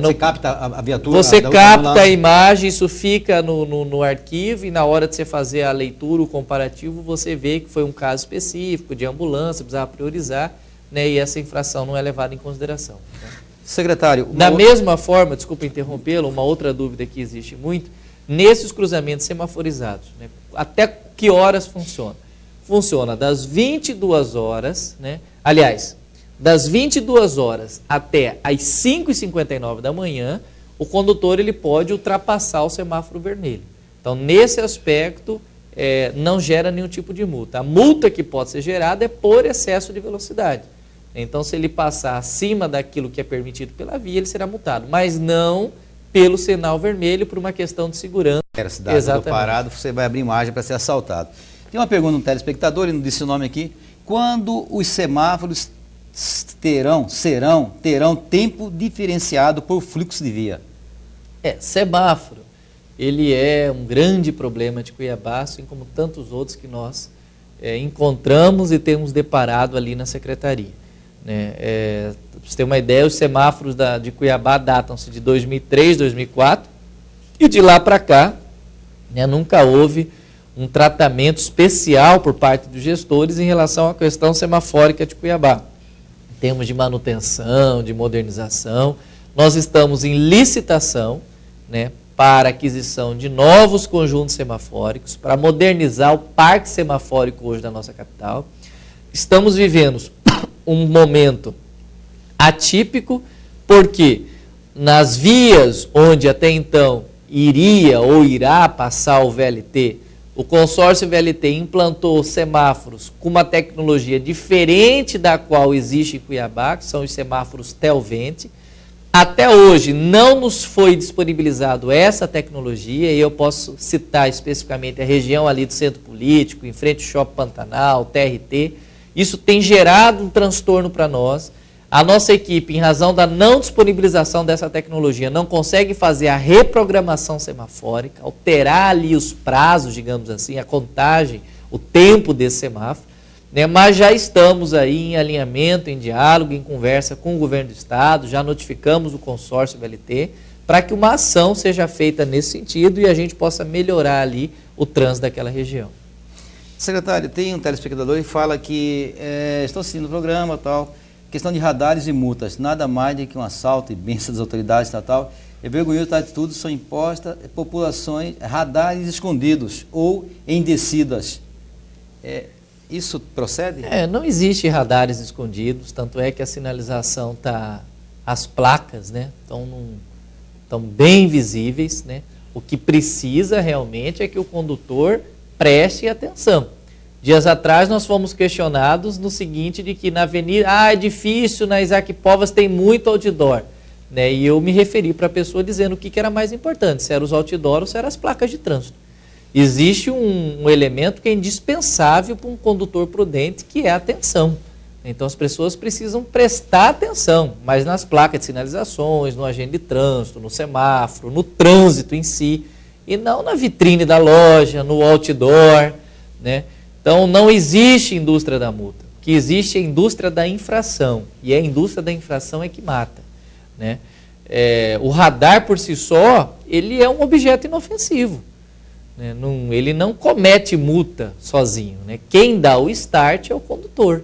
Você capta a viatura? Você capta a imagem, isso fica no arquivo e na hora de você fazer a leitura, o comparativo, você vê que foi um caso específico de ambulância, precisava priorizar, né, e essa infração não é levada em consideração. Né? Secretário... Da mesma forma, desculpa interrompê-lo, uma outra dúvida que existe muito, nesses cruzamentos semaforizados, né, até que horas funciona? Funciona das 22 horas, né, aliás, das 22 horas até as 5h59 da manhã, o condutor ele pode ultrapassar o semáforo vermelho. Então, nesse aspecto, não gera nenhum tipo de multa. A multa que pode ser gerada é por excesso de velocidade. Então, se ele passar acima daquilo que é permitido pela via, ele será multado, mas não pelo sinal vermelho, por uma questão de segurança. Exatamente. Parado, você vai abrir margem para ser assaltado. Tem uma pergunta no telespectador, ele não disse o nome aqui. Quando os semáforos terão tempo diferenciado por fluxo de via? Semáforo, ele é um grande problema de Cuiabá, assim como tantos outros que nós encontramos e temos deparado ali na Secretaria. Né? Para você ter uma ideia, os semáforos de Cuiabá datam-se de 2003, 2004, e de lá para cá, né, nunca houve um tratamento especial por parte dos gestores em relação à questão semafórica de Cuiabá. Em termos de manutenção, de modernização, nós estamos em licitação, né, para aquisição de novos conjuntos semafóricos, para modernizar o parque semafórico hoje da nossa capital. Estamos vivendo um momento atípico, porque nas vias onde até então iria ou irá passar o VLT, o consórcio VLT implantou semáforos com uma tecnologia diferente da qual existe em Cuiabá, que são os semáforos Telvente. Até hoje não nos foi disponibilizado essa tecnologia, e eu posso citar especificamente a região ali do Centro Político, em frente ao Shopping Pantanal, TRT. Isso tem gerado um transtorno para nós. A nossa equipe, em razão da não disponibilização dessa tecnologia, não consegue fazer a reprogramação semafórica, alterar ali os prazos, digamos assim, a contagem, o tempo desse semáforo. Mas já estamos aí em alinhamento, em diálogo, em conversa com o governo do estado, já notificamos o consórcio BLT para que uma ação seja feita nesse sentido e a gente possa melhorar ali o trânsito daquela região. Secretário, tem um telespectador que fala que estão assistindo o programa, tal, questão de radares e multas, nada mais do que um assalto e bênção das autoridades estatal. É vergonhoso que atitudes são impostas a populações, radares escondidos ou em descidas. Isso procede? Não existe radares escondidos, tanto é que a sinalização está, as placas, né, estão bem visíveis, né? O que precisa realmente é que o condutor preste atenção. Dias atrás nós fomos questionados no seguinte, de que na avenida, é difícil, na Isaac Povas tem muito outdoor, né? E eu me referi para a pessoa dizendo o que era mais importante, se eram os outdoor ou se eram as placas de trânsito. Existe um elemento que é indispensável para um condutor prudente, que é a atenção. Então as pessoas precisam prestar atenção, mas nas placas de sinalizações, no agente de trânsito, no semáforo, no trânsito em si, e não na vitrine da loja, no outdoor, né? Então não existe indústria da multa, o que existe é a indústria da infração, e a indústria da infração é que mata, né? O radar por si só, ele é um objeto inofensivo. Ele não comete multa sozinho, né? Quem dá o start é o condutor,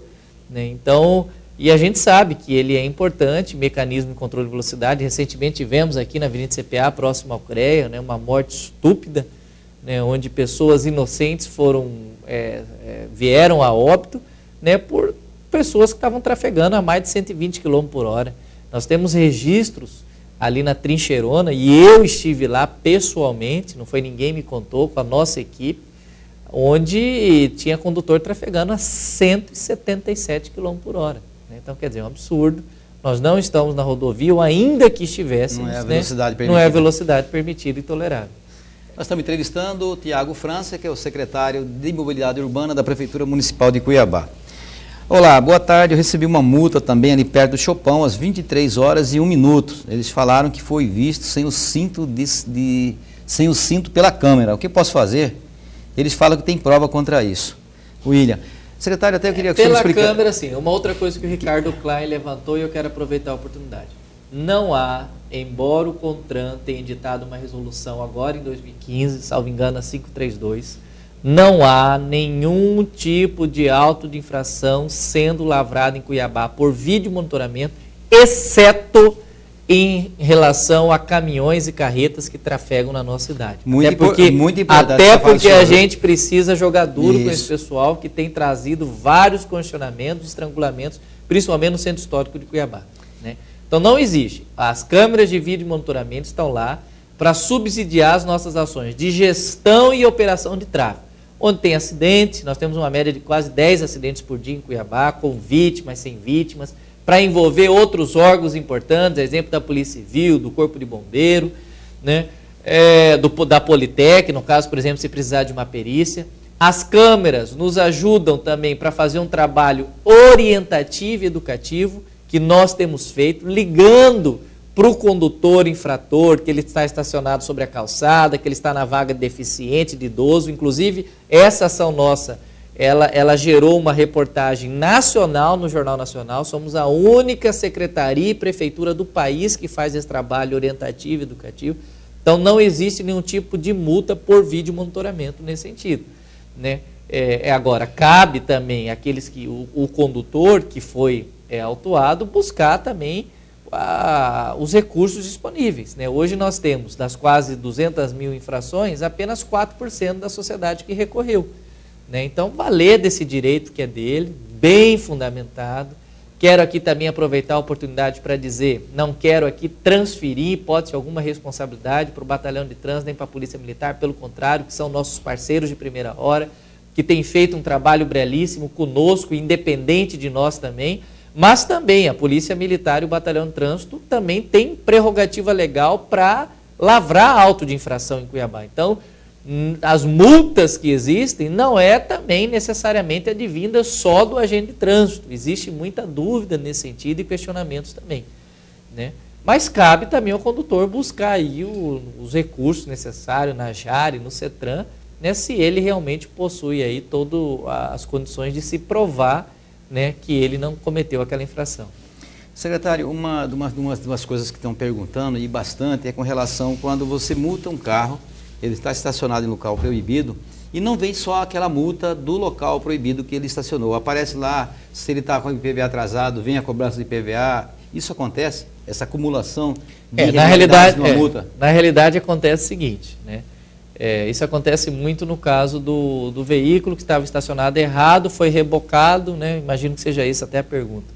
né? Então, e a gente sabe que ele é importante, mecanismo de controle de velocidade. Recentemente tivemos aqui na Avenida CPA, próximo ao CREA, né, uma morte estúpida, né, onde pessoas inocentes vieram a óbito, né, por pessoas que estavam trafegando a mais de 120 km por hora. Nós temos registros ali na Trincheirona, e eu estive lá pessoalmente, não foi ninguém me contou, com a nossa equipe, onde tinha condutor trafegando a 177 km por hora. Então, quer dizer, é um absurdo. Nós não estamos na rodovia, ou ainda que estivéssemos, não é a velocidade permitida. Não é a velocidade permitida e tolerável. Nós estamos entrevistando o Tiago França, que é o secretário de Mobilidade Urbana da Prefeitura Municipal de Cuiabá. Olá, boa tarde. Eu recebi uma multa também ali perto do Chopão, às 23 horas e 1 minuto. Eles falaram que foi visto sem o cinto, sem o cinto pela câmera. O que posso fazer? Eles falam que tem prova contra isso. William, secretário, até eu queria que o senhor explicasse. Pela câmera, sim. Uma outra coisa que o Ricardo Klein levantou, e eu quero aproveitar a oportunidade. Não há, embora o CONTRAN tenha editado uma resolução agora em 2015, salvo engano, a 532, não há nenhum tipo de auto de infração sendo lavrado em Cuiabá por vídeo monitoramento, exceto em relação a caminhões e carretas que trafegam na nossa cidade. Muito importante. Até porque a gente precisa jogar duro com esse pessoal que tem trazido vários congestionamentos, estrangulamentos, principalmente no centro histórico de Cuiabá, né? Então não existe. As câmeras de vídeo monitoramento estão lá para subsidiar as nossas ações de gestão e operação de tráfego. Onde tem acidentes, nós temos uma média de quase 10 acidentes por dia em Cuiabá, com vítimas, sem vítimas, para envolver outros órgãos importantes, exemplo da Polícia Civil, do Corpo de Bombeiro, né, da Politec, no caso, por exemplo, se precisar de uma perícia. As câmeras nos ajudam também para fazer um trabalho orientativo e educativo, que nós temos feito, ligando para o condutor infrator, que ele está estacionado sobre a calçada, que ele está na vaga de deficiente, de idoso. Inclusive, essa ação nossa, ela gerou uma reportagem nacional no Jornal Nacional. Somos a única secretaria e prefeitura do país que faz esse trabalho orientativo e educativo. Então, não existe nenhum tipo de multa por vídeo monitoramento nesse sentido, né? Agora, cabe também àqueles que o condutor que foi autuado buscar também os recursos disponíveis, né? Hoje nós temos, das quase 200 mil infrações, apenas 4% da sociedade que recorreu, né? Então, valer desse direito que é dele, bem fundamentado. Quero aqui também aproveitar a oportunidade para dizer, não quero aqui transferir, hipótese alguma, responsabilidade para o Batalhão de Trânsito, nem para a Polícia Militar, pelo contrário, que são nossos parceiros de primeira hora, que têm feito um trabalho belíssimo conosco, independente de nós também, Mas também a Polícia Militar e o Batalhão de Trânsito também tem prerrogativa legal para lavrar auto de infração em Cuiabá. Então, as multas que existem não é também necessariamente advinda só do agente de trânsito. Existe muita dúvida nesse sentido e questionamentos também, né? Mas cabe também ao condutor buscar aí os recursos necessários na JARE, no CETRAN, né, se ele realmente possui aí todas as condições de se provar, né, que ele não cometeu aquela infração. Secretário, uma das coisas que estão perguntando, e bastante, é com relação quando você multa um carro, ele está estacionado em local proibido, e não vem só aquela multa do local proibido que ele estacionou. Aparece lá, se ele está com o IPVA atrasado, vem a cobrança de IPVA. Isso acontece? Essa acumulação de irregularidades numa multa? Na realidade acontece o seguinte, né? Isso acontece muito no caso do veículo que estava estacionado errado, foi rebocado, né? Imagino que seja isso até a pergunta.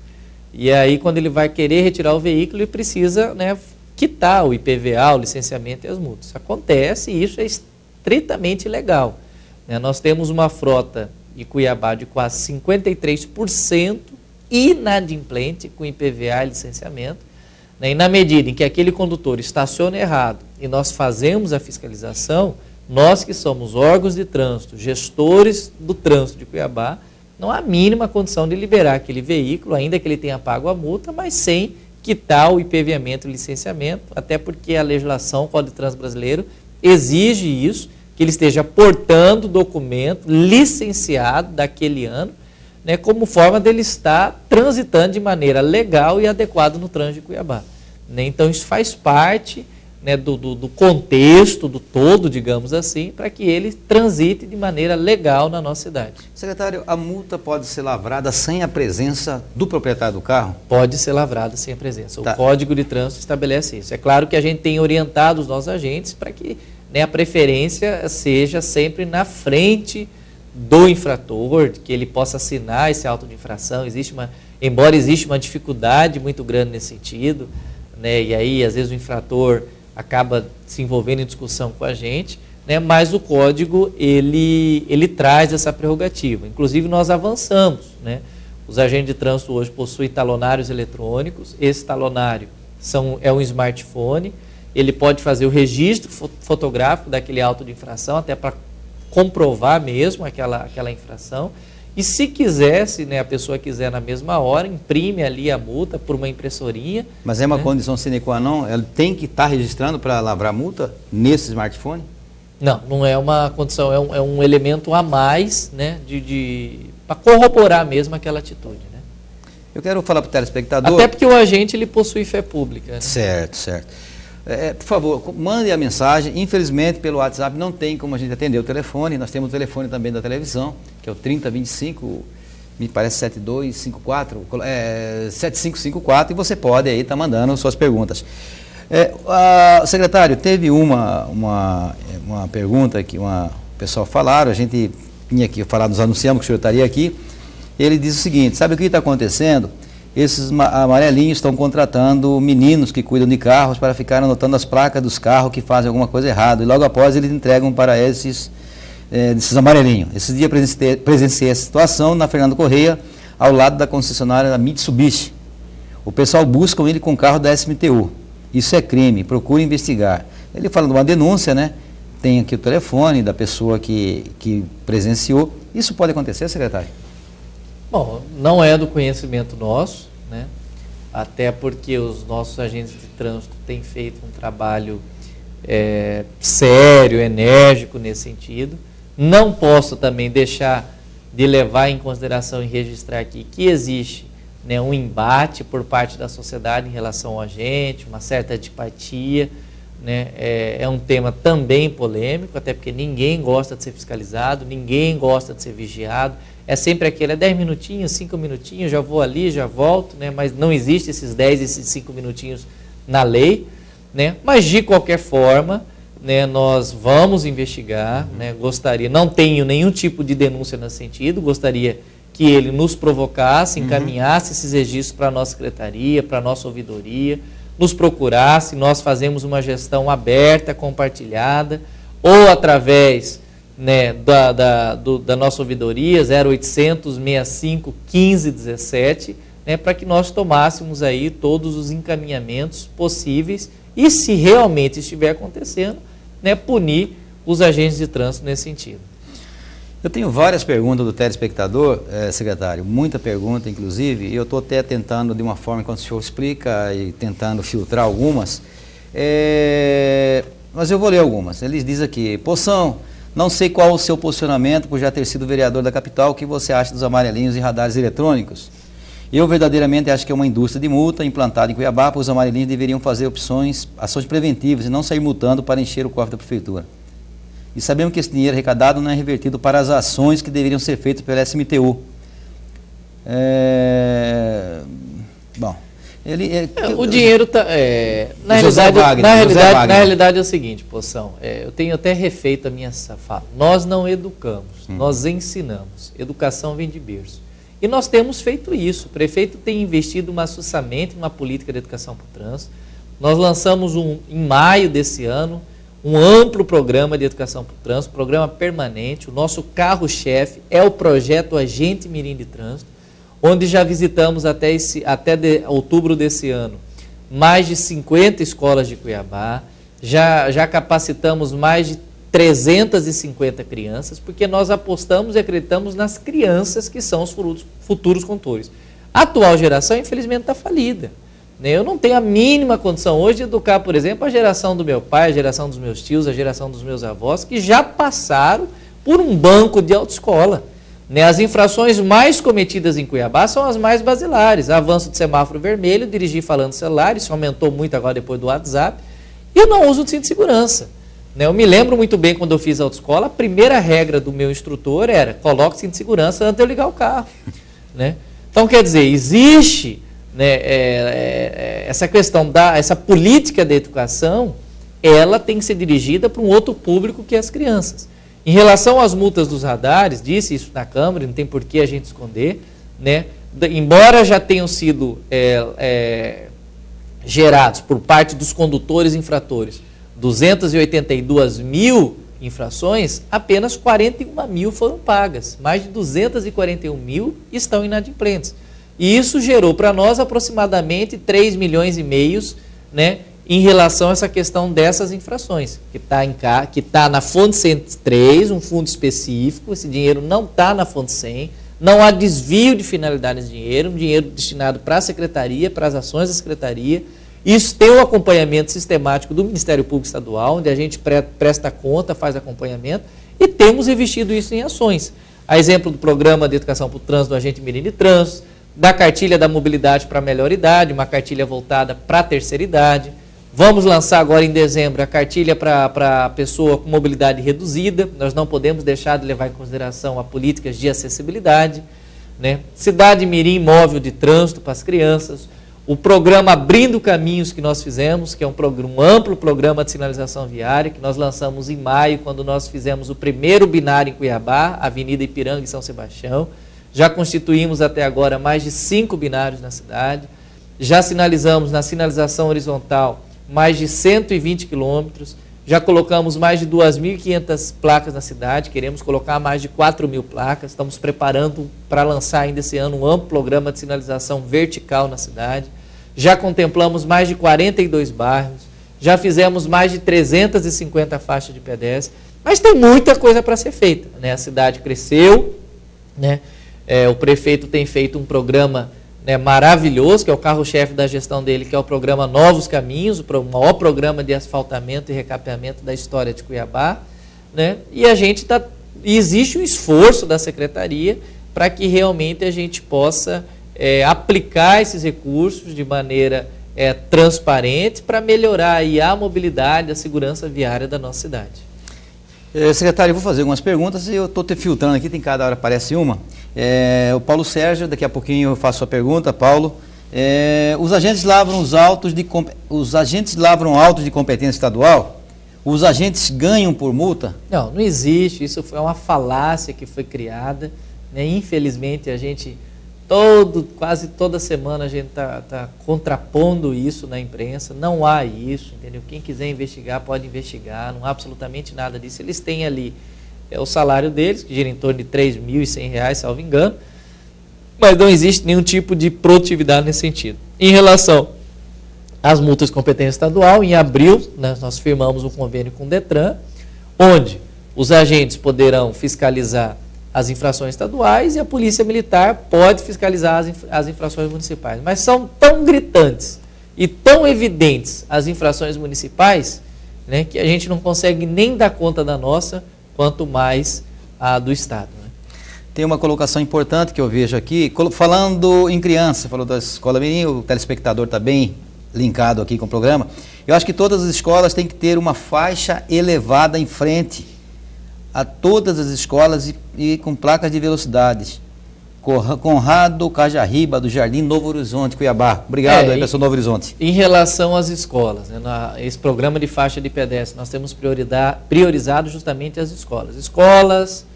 E aí quando ele vai querer retirar o veículo, ele precisa, né, quitar o IPVA, o licenciamento e as multas. Acontece e isso é estritamente legal, né? Nós temos uma frota em Cuiabá de quase 53% inadimplente com IPVA e licenciamento, né? E na medida em que aquele condutor estaciona errado e nós fazemos a fiscalização, nós que somos órgãos de trânsito, gestores do trânsito de Cuiabá, não há a mínima condição de liberar aquele veículo, ainda que ele tenha pago a multa, mas sem quitar o IPVA e o licenciamento, até porque a legislação, o Código de Trânsito Brasileiro, exige isso, que ele esteja portando documento licenciado daquele ano, né, como forma dele estar transitando de maneira legal e adequada no trânsito de Cuiabá, né? Então isso faz parte, né, do contexto, do todo, digamos assim, para que ele transite de maneira legal na nossa cidade. Secretário, a multa pode ser lavrada sem a presença do proprietário do carro? Pode ser lavrada sem a presença. O Código de Trânsito estabelece isso. É claro que a gente tem orientado os nossos agentes para que, né, a preferência seja sempre na frente do infrator, que ele possa assinar esse auto de infração. Embora exista uma dificuldade muito grande nesse sentido, né, e aí às vezes o infrator acaba se envolvendo em discussão com a gente, né, mas o código ele traz essa prerrogativa. Inclusive nós avançamos, né? Os agentes de trânsito hoje possuem talonários eletrônicos. Esse talonário é um smartphone, ele pode fazer o registro fotográfico daquele auto de infração, até para comprovar mesmo aquela infração. E se quisesse, né, a pessoa quiser na mesma hora, imprime ali a multa por uma impressorinha. Mas é uma, né, condição sine qua non? Ela tem que estar registrando para lavrar multa nesse smartphone? Não, não é uma condição, é um elemento a mais, né, para corroborar mesmo aquela atitude, né? Eu quero falar para o telespectador... Até porque o agente ele possui fé pública, né? Certo, certo. Por favor, mande a mensagem. Infelizmente, pelo WhatsApp não tem como a gente atender o telefone. Nós temos o telefone também da televisão, que é o 3025, me parece 7554, e você pode aí estar mandando suas perguntas. Secretário, teve uma pergunta que o pessoal falaram, a gente vinha aqui falar, nos anunciamos que o senhor estaria aqui. Ele diz o seguinte: sabe o que está acontecendo? Esses amarelinhos estão contratando meninos que cuidam de carros para ficar anotando as placas dos carros que fazem alguma coisa errada. E logo após eles entregam para esses amarelinhos. Esse dia presenciei essa situação na Fernando Correia, ao lado da concessionária da Mitsubishi. O pessoal busca ele com o carro da SMTU. Isso é crime, procura investigar. Ele fala de uma denúncia, né? Tem aqui o telefone da pessoa que presenciou. Isso pode acontecer, secretário? Bom, não é do conhecimento nosso, né? Até porque os nossos agentes de trânsito têm feito um trabalho sério, enérgico nesse sentido. Não posso também deixar de levar em consideração e registrar aqui que existe, né, um embate por parte da sociedade em relação ao agente, uma certa antipatia, né? É um tema também polêmico, até porque ninguém gosta de ser fiscalizado, ninguém gosta de ser vigiado. É sempre aquele, 10 minutinhos, 5 minutinhos, já vou ali, já volto, né? Mas não existe esses 10, esses 5 minutinhos na lei, né? Mas de qualquer forma, né, nós vamos investigar, né? Não tenho nenhum tipo de denúncia nesse sentido, gostaria que ele nos provocasse, encaminhasse esses registros para a nossa secretaria, para a nossa ouvidoria, nos procurasse, nós fazemos uma gestão aberta, compartilhada, ou através, né, da nossa ouvidoria, 0800 65 15 17, né, para que nós tomássemos aí todos os encaminhamentos possíveis e, se realmente estiver acontecendo, né, punir os agentes de trânsito nesse sentido. Eu tenho várias perguntas do telespectador, secretário, muita pergunta, inclusive, e eu estou até tentando, de uma forma, enquanto o senhor explica, e tentando filtrar algumas, mas eu vou ler algumas. Ele diz aqui: Poção, não sei qual o seu posicionamento por já ter sido vereador da capital, o que você acha dos amarelinhos e radares eletrônicos? Eu verdadeiramente acho que é uma indústria de multa implantada em Cuiabá, pois os amarelinhos deveriam fazer ações preventivas e não sair multando para encher o cofre da prefeitura. E sabemos que esse dinheiro arrecadado não é revertido para as ações que deveriam ser feitas pela SMTU. Bom, o dinheiro está... na realidade é o seguinte, Poção, eu tenho até refeito a minha fala. Nós não educamos, nós ensinamos. Educação vem de berço. E nós temos feito isso. O prefeito tem investido maciçamente em uma política de educação para o trânsito. Nós lançamos em maio desse ano um amplo programa de educação para o trânsito, programa permanente. O nosso carro-chefe é o projeto Agente Mirim de Trânsito, onde já visitamos até outubro desse ano mais de 50 escolas de Cuiabá, já capacitamos mais de 350 crianças, porque nós apostamos e acreditamos nas crianças que são os futuros condutores. A atual geração, infelizmente, está falida. Eu não tenho a mínima condição hoje de educar, por exemplo, a geração do meu pai, a geração dos meus tios, a geração dos meus avós, que já passaram por um banco de autoescola. As infrações mais cometidas em Cuiabá são as mais basilares. Avanço de semáforo vermelho, dirigir falando celular, isso aumentou muito agora depois do WhatsApp, e o não uso de cinto de segurança. Eu me lembro muito bem quando eu fiz a autoescola, a primeira regra do meu instrutor era: coloque cinto de segurança antes de eu ligar o carro. Então, quer dizer, existe... essa questão essa política de educação, ela tem que ser dirigida para um outro público que as crianças. Em relação às multas dos radares, disse isso na Câmara, não tem por que a gente esconder, embora já tenham sido gerados por parte dos condutores infratores 282 mil infrações, apenas 41 mil foram pagas, mais de 241 mil estão inadimplentes. E isso gerou para nós aproximadamente 3,5 milhões, em relação a essa questão dessas infrações, que está na Fonte 103, um fundo específico. Esse dinheiro não está na Fonte 100, não há desvio de finalidade desse dinheiro, um dinheiro destinado para a Secretaria, para as ações da Secretaria. Isso tem um acompanhamento sistemático do Ministério Público Estadual, onde a gente presta conta, faz acompanhamento, e temos investido isso em ações. A exemplo do programa de educação para o trânsito do Agente Mirim de Trânsito, da cartilha da mobilidade para a melhor idade, uma cartilha voltada para a terceira idade. Vamos lançar agora em dezembro a cartilha para a pessoa com mobilidade reduzida. Nós não podemos deixar de levar em consideração a políticas de acessibilidade. Cidade Mirim móvel de trânsito para as crianças. O programa Abrindo Caminhos que nós fizemos, que é um amplo programa de sinalização viária, que nós lançamos em maio, quando nós fizemos o primeiro binário em Cuiabá, Avenida Ipiranga e São Sebastião. Já constituímos até agora mais de 5 binários na cidade. Já sinalizamos na sinalização horizontal mais de 120 quilômetros. Já colocamos mais de 2.500 placas na cidade. Queremos colocar mais de 4.000 placas. Estamos preparando para lançar ainda esse ano um amplo programa de sinalização vertical na cidade. Já contemplamos mais de 42 bairros. Já fizemos mais de 350 faixas de pedestre. Mas tem muita coisa para ser feita. A cidade cresceu, o prefeito tem feito um programa maravilhoso, que é o carro-chefe da gestão dele, que é o programa Novos Caminhos, o maior programa de asfaltamento e recapeamento da história de Cuiabá. E existe um esforço da Secretaria para que realmente a gente possa aplicar esses recursos de maneira transparente para melhorar aí a mobilidade, a segurança viária da nossa cidade. Secretário, eu vou fazer algumas perguntas e eu estou te filtrando aqui, tem cada hora aparece uma. O Paulo Sérgio, daqui a pouquinho eu faço a pergunta. Paulo, os agentes lavram autos de competência estadual? Os agentes ganham por multa? Não existe, isso foi uma falácia que foi criada, Infelizmente a gente, quase toda semana a gente está contrapondo isso na imprensa. Não há isso, entendeu? Quem quiser investigar pode investigar, não há absolutamente nada disso. Eles têm ali o salário deles, que gira em torno de R$ 3.100, salvo engano, mas não existe nenhum tipo de produtividade nesse sentido. Em relação às multas de competência estadual, em abril, né, nós firmamos um convênio com o Detran, onde os agentes poderão fiscalizar as infrações estaduais e a Polícia Militar pode fiscalizar as infrações municipais. Mas são tão gritantes e tão evidentes as infrações municipais, né, que a gente não consegue nem dar conta da nossa, quanto mais a do Estado. Né? Tem uma colocação importante que eu vejo aqui, falando em criança, falou da escola Mirim, o telespectador está bem linkado aqui com o programa. Eu acho que todas as escolas têm que ter uma faixa elevada em frente a todas as escolas e com placas de velocidades. Conrado Cajarriba, do Jardim Novo Horizonte, Cuiabá. Obrigado aí, pessoal Novo Horizonte. Em relação às escolas, né, esse programa de faixa de pedestre, nós temos priorizado justamente as escolas. Escolas,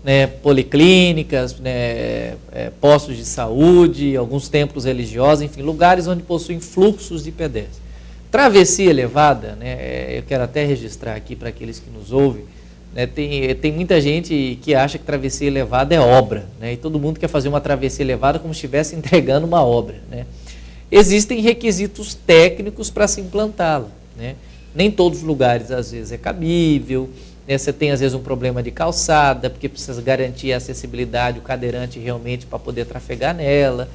né, policlínicas, né, postos de saúde, alguns templos religiosos, enfim, lugares onde possuem fluxos de pedestres. Travessia elevada, né, eu quero até registrar aqui para aqueles que nos ouvem, né, tem muita gente que acha que travessia elevada é obra, né, e todo mundo quer fazer uma travessia elevada como se estivesse entregando uma obra. Né. Existem requisitos técnicos para se implantá-la. Né. Nem todos os lugares, às vezes, é cabível. Você tem, às vezes, um problema de calçada, porque precisa garantir a acessibilidade, o cadeirante realmente para poder trafegar nela.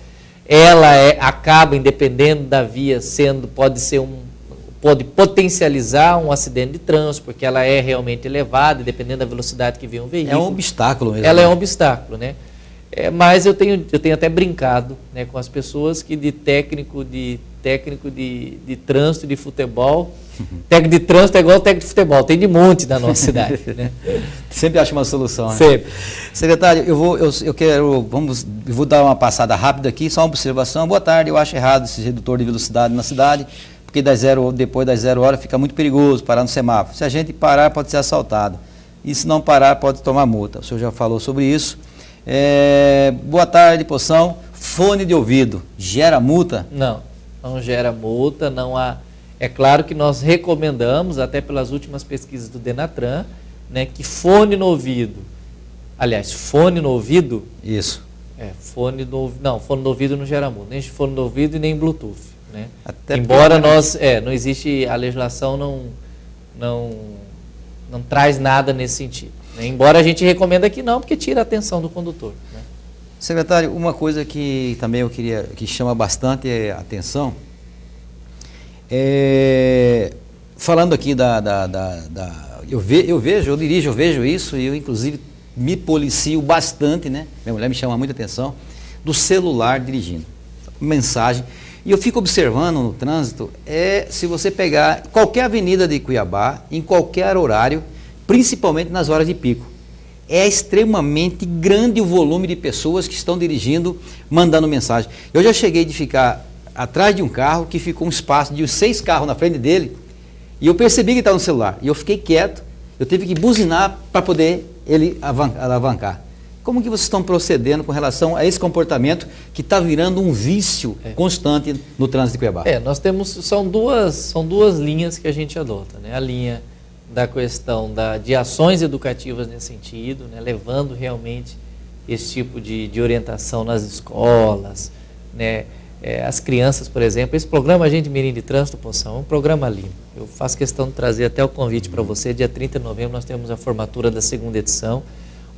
Ela acaba, independendo da via, pode potencializar um acidente de trânsito, porque ela é realmente elevada, e dependendo da velocidade que vem um veículo. É um obstáculo mesmo. Ela é um obstáculo, né? Mas eu tenho até brincado, né, com as pessoas que de técnico de trânsito de futebol, técnico de trânsito é igual técnico de futebol, tem de monte na nossa cidade. Né? Sempre acha uma solução. Né? Sempre. Secretário, eu vou dar uma passada rápida aqui, só uma observação. Boa tarde, eu acho errado esse redutor de velocidade na cidade, porque depois das 0 horas fica muito perigoso parar no semáforo. Se a gente parar, pode ser assaltado. E se não parar, pode tomar multa. O senhor já falou sobre isso. Boa tarde, Poção. Fone de ouvido, gera multa? Não gera multa, não há. É claro que nós recomendamos, até pelas últimas pesquisas do Denatran, né, que fone no ouvido. Aliás, fone no ouvido. Isso. Fone no ouvido não gera multa, nem fone no ouvido e nem Bluetooth. Né? Embora não existe, a legislação não traz nada nesse sentido. Né? Embora a gente recomenda que não, porque tira a atenção do condutor. Né? Secretário, uma coisa que também eu queria, que chama bastante a atenção, falando aqui eu vejo isso, e eu inclusive me policio bastante, né? Minha mulher me chama muita atenção, do celular dirigindo, mensagem, e eu fico observando no trânsito, se você pegar qualquer avenida de Cuiabá, em qualquer horário, principalmente nas horas de pico, é extremamente grande o volume de pessoas que estão dirigindo, mandando mensagem. Eu já cheguei de ficar atrás de um carro que ficou um espaço de 6 carros na frente dele, e eu percebi que estava no celular, e eu fiquei quieto, eu tive que buzinar para poder ele alavancar. Como que vocês estão procedendo com relação a esse comportamento que está virando um vício constante no trânsito de Cuiabá? Nós temos, são duas linhas que a gente adota, né? A linha da questão de ações educativas nesse sentido, né? Levando realmente esse tipo de orientação nas escolas, né? As crianças, por exemplo, esse programa Agente Mirim de Trânsito, Poção, é um programa lindo. Eu faço questão de trazer até o convite para você. Dia 30 de novembro nós temos a formatura da 2ª edição,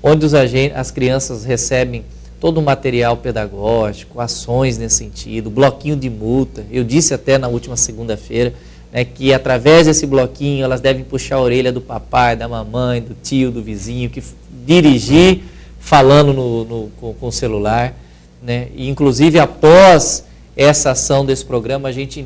onde as crianças recebem todo o material pedagógico, ações nesse sentido, bloquinho de multa. Eu disse até na última segunda-feira, né, que através desse bloquinho elas devem puxar a orelha do papai, da mamãe, do tio, do vizinho, que dirigir falando com o celular. Né? E, inclusive, após essa ação desse programa, a gente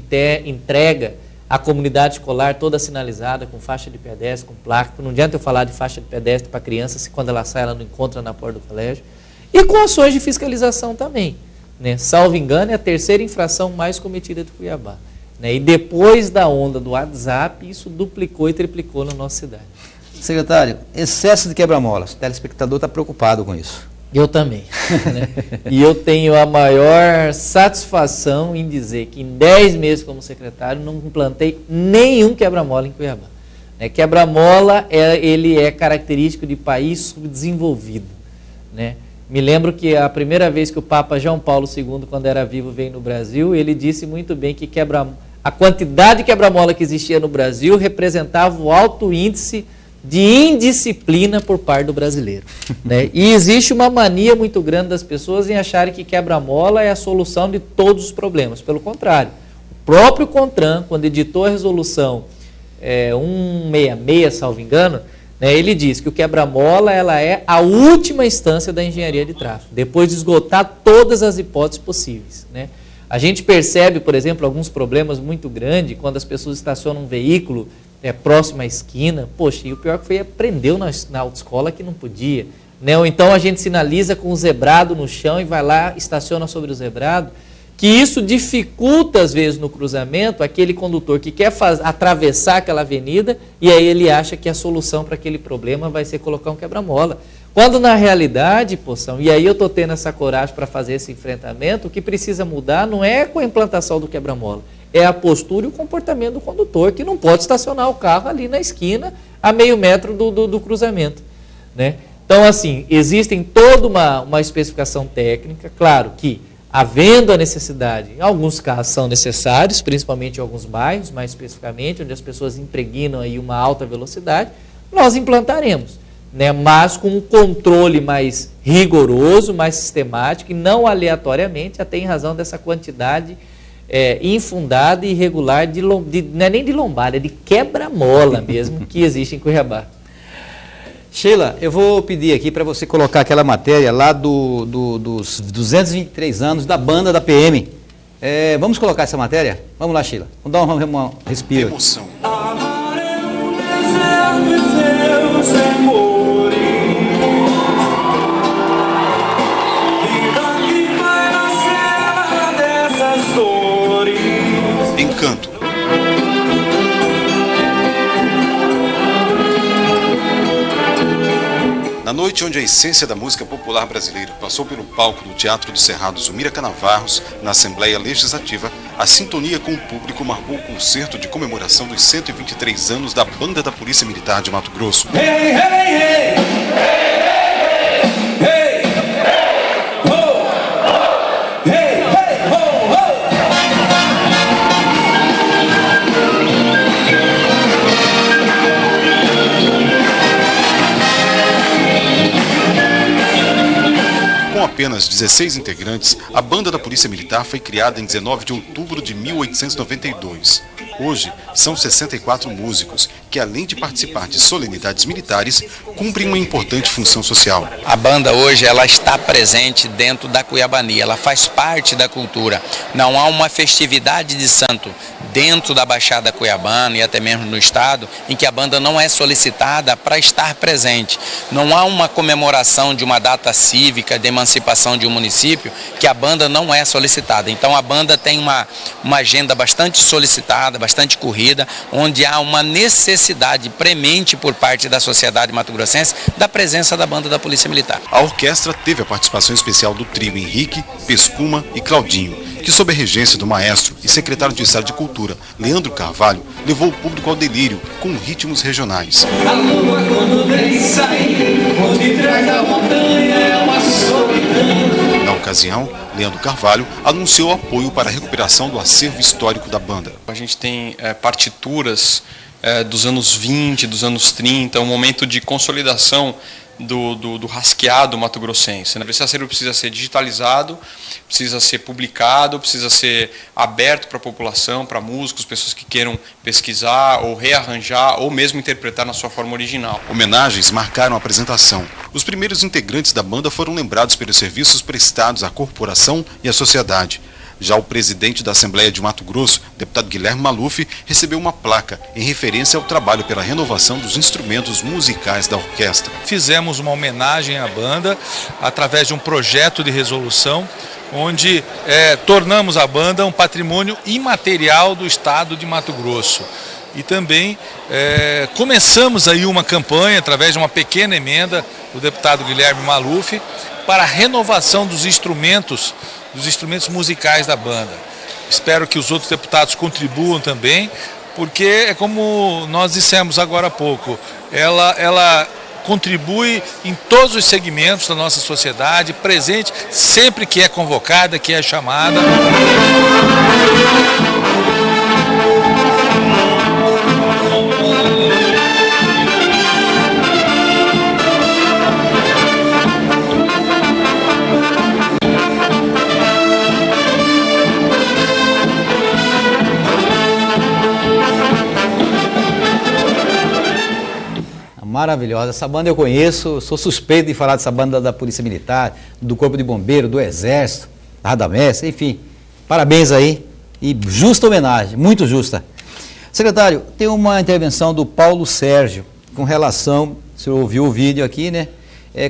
entrega a comunidade escolar toda sinalizada, com faixa de pedestre, com placa. Não adianta eu falar de faixa de pedestre para a criança, se quando ela sai ela não encontra na porta do colégio. E com ações de fiscalização também. Né? Salvo engano, é a 3ª infração mais cometida de Cuiabá. Né? E depois da onda do WhatsApp, isso duplicou e triplicou na nossa cidade. Secretário, excesso de quebra-molas. O telespectador está preocupado com isso. Eu também. Né? E eu tenho a maior satisfação em dizer que em 10 meses como secretário não implantei nenhum quebra-mola em Cuiabá. Quebra-mola ele é característico de país subdesenvolvido. Né? Me lembro que a primeira vez que o Papa João Paulo II, quando era vivo, veio no Brasil, ele disse muito bem que a quantidade de quebra-mola que existia no Brasil representava o alto índice de indisciplina por parte do brasileiro. Né? E existe uma mania muito grande das pessoas em acharem que quebra-mola é a solução de todos os problemas. Pelo contrário, o próprio CONTRAN, quando editou a resolução 166, salvo engano, né, ele diz que o quebra-mola ela é a última instância da engenharia de tráfego, depois de esgotar todas as hipóteses possíveis. Né? A gente percebe, por exemplo, alguns problemas muito grandes quando as pessoas estacionam um veículo próximo à esquina. Poxa, e o pior que foi, aprendeu na autoescola que não podia. Né? Ou então a gente sinaliza com o zebrado no chão e vai lá, estaciona sobre o zebrado, que isso dificulta, às vezes, no cruzamento, aquele condutor que quer atravessar aquela avenida e aí ele acha que a solução para aquele problema vai ser colocar um quebra-mola. Quando, na realidade, Poção, e aí eu estou tendo essa coragem para fazer esse enfrentamento, o que precisa mudar não é com a implantação do quebra-mola, é a postura e o comportamento do condutor, que não pode estacionar o carro ali na esquina, a meio metro do cruzamento. Né? Então, assim, existem toda uma especificação técnica, claro que, havendo a necessidade, em alguns casos são necessários, principalmente em alguns bairros, mais especificamente, onde as pessoas impregnam aí uma alta velocidade, nós implantaremos, né? Mas com um controle mais rigoroso, mais sistemático e não aleatoriamente, até em razão dessa quantidade infundada e irregular não é nem de lombada, é de quebra-mola mesmo que existe em Cuiabá. Sheila, eu vou pedir aqui para você colocar aquela matéria lá dos 223 anos da banda da PM. Vamos colocar essa matéria? Vamos lá, Sheila. Vamos dar um respiro. Emoção. Encanto. Na noite onde a essência da música popular brasileira passou pelo palco do Teatro do Cerrado Zumira Canavarros, na Assembleia Legislativa, a sintonia com o público marcou o concerto de comemoração dos 123 anos da Banda da Polícia Militar de Mato Grosso. Hey, hey, hey! Hey, hey! Ho! Hey, hey, ho, ho! Com apenas 16 integrantes, a Banda da Polícia Militar foi criada em 19 de outubro de 1892. Hoje, são 64 músicos que, além de participar de solenidades militares, cumprem uma importante função social. A banda hoje ela está presente dentro da cuiabania, ela faz parte da cultura. Não há uma festividade de santo dentro da Baixada Cuiabana e até mesmo no estado em que a banda não é solicitada para estar presente. Não há uma comemoração de uma data cívica de emancipação de um município que a banda não é solicitada. Então a banda tem uma agenda bastante solicitada, bastante corrida, onde há uma necessidade premente por parte da sociedade mato-grossense da presença da banda da Polícia Militar. A orquestra teve a participação especial do trio Henrique, Pescuma e Claudinho, que sob a regência do maestro e secretário de Estado de Cultura, Leandro Carvalho, levou o público ao delírio com ritmos regionais. A lua quando vem sair, onde traz da montanha é uma solidão. Na ocasião, Leandro Carvalho anunciou apoio para a recuperação do acervo histórico da banda. A gente tem partituras dos anos 20, dos anos 30, um momento de consolidação do rasqueado mato-grossense. Esse acervo precisa ser digitalizado, precisa ser publicado, precisa ser aberto para a população, para músicos, pessoas que queiram pesquisar ou rearranjar ou mesmo interpretar na sua forma original. Homenagens marcaram a apresentação. Os primeiros integrantes da banda foram lembrados pelos serviços prestados à corporação e à sociedade. Já o presidente da Assembleia de Mato Grosso, deputado Guilherme Maluf, recebeu uma placa em referência ao trabalho pela renovação dos instrumentos musicais da orquestra. Fizemos uma homenagem à banda através de um projeto de resolução onde tornamos a banda um patrimônio imaterial do estado de Mato Grosso. E também começamos aí uma campanha através de uma pequena emenda do deputado Guilherme Maluf para a renovação dos instrumentos musicais da banda. Espero que os outros deputados contribuam também, porque é como nós dissemos agora há pouco, ela contribui em todos os segmentos da nossa sociedade, presente sempre que é convocada, que é chamada. Maravilhosa, essa banda eu conheço, sou suspeito de falar dessa banda da Polícia Militar, do Corpo de Bombeiro, do Exército, da Radamés, enfim, parabéns aí e justa homenagem, muito justa. Secretário, tem uma intervenção do Paulo Sérgio com relação, o senhor ouviu o vídeo aqui, né,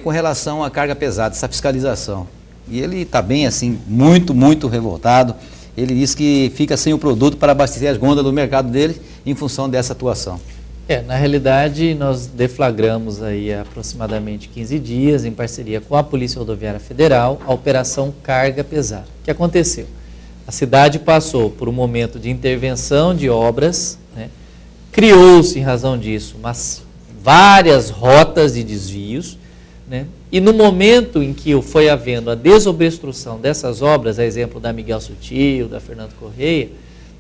com relação à carga pesada, essa fiscalização, e ele está bem assim, muito revoltado, ele diz que fica sem o produto para abastecer as gôndolas do mercado dele em função dessa atuação. Na realidade, nós deflagramos aí há aproximadamente 15 dias, em parceria com a Polícia Rodoviária Federal, a Operação Carga Pesada. O que aconteceu? A cidade passou por um momento de intervenção de obras, né? Criou-se, em razão disso, várias rotas de desvios, né? E no momento em que foi havendo a desobstrução dessas obras, a exemplo da Miguel Sutil, da Fernando Correia,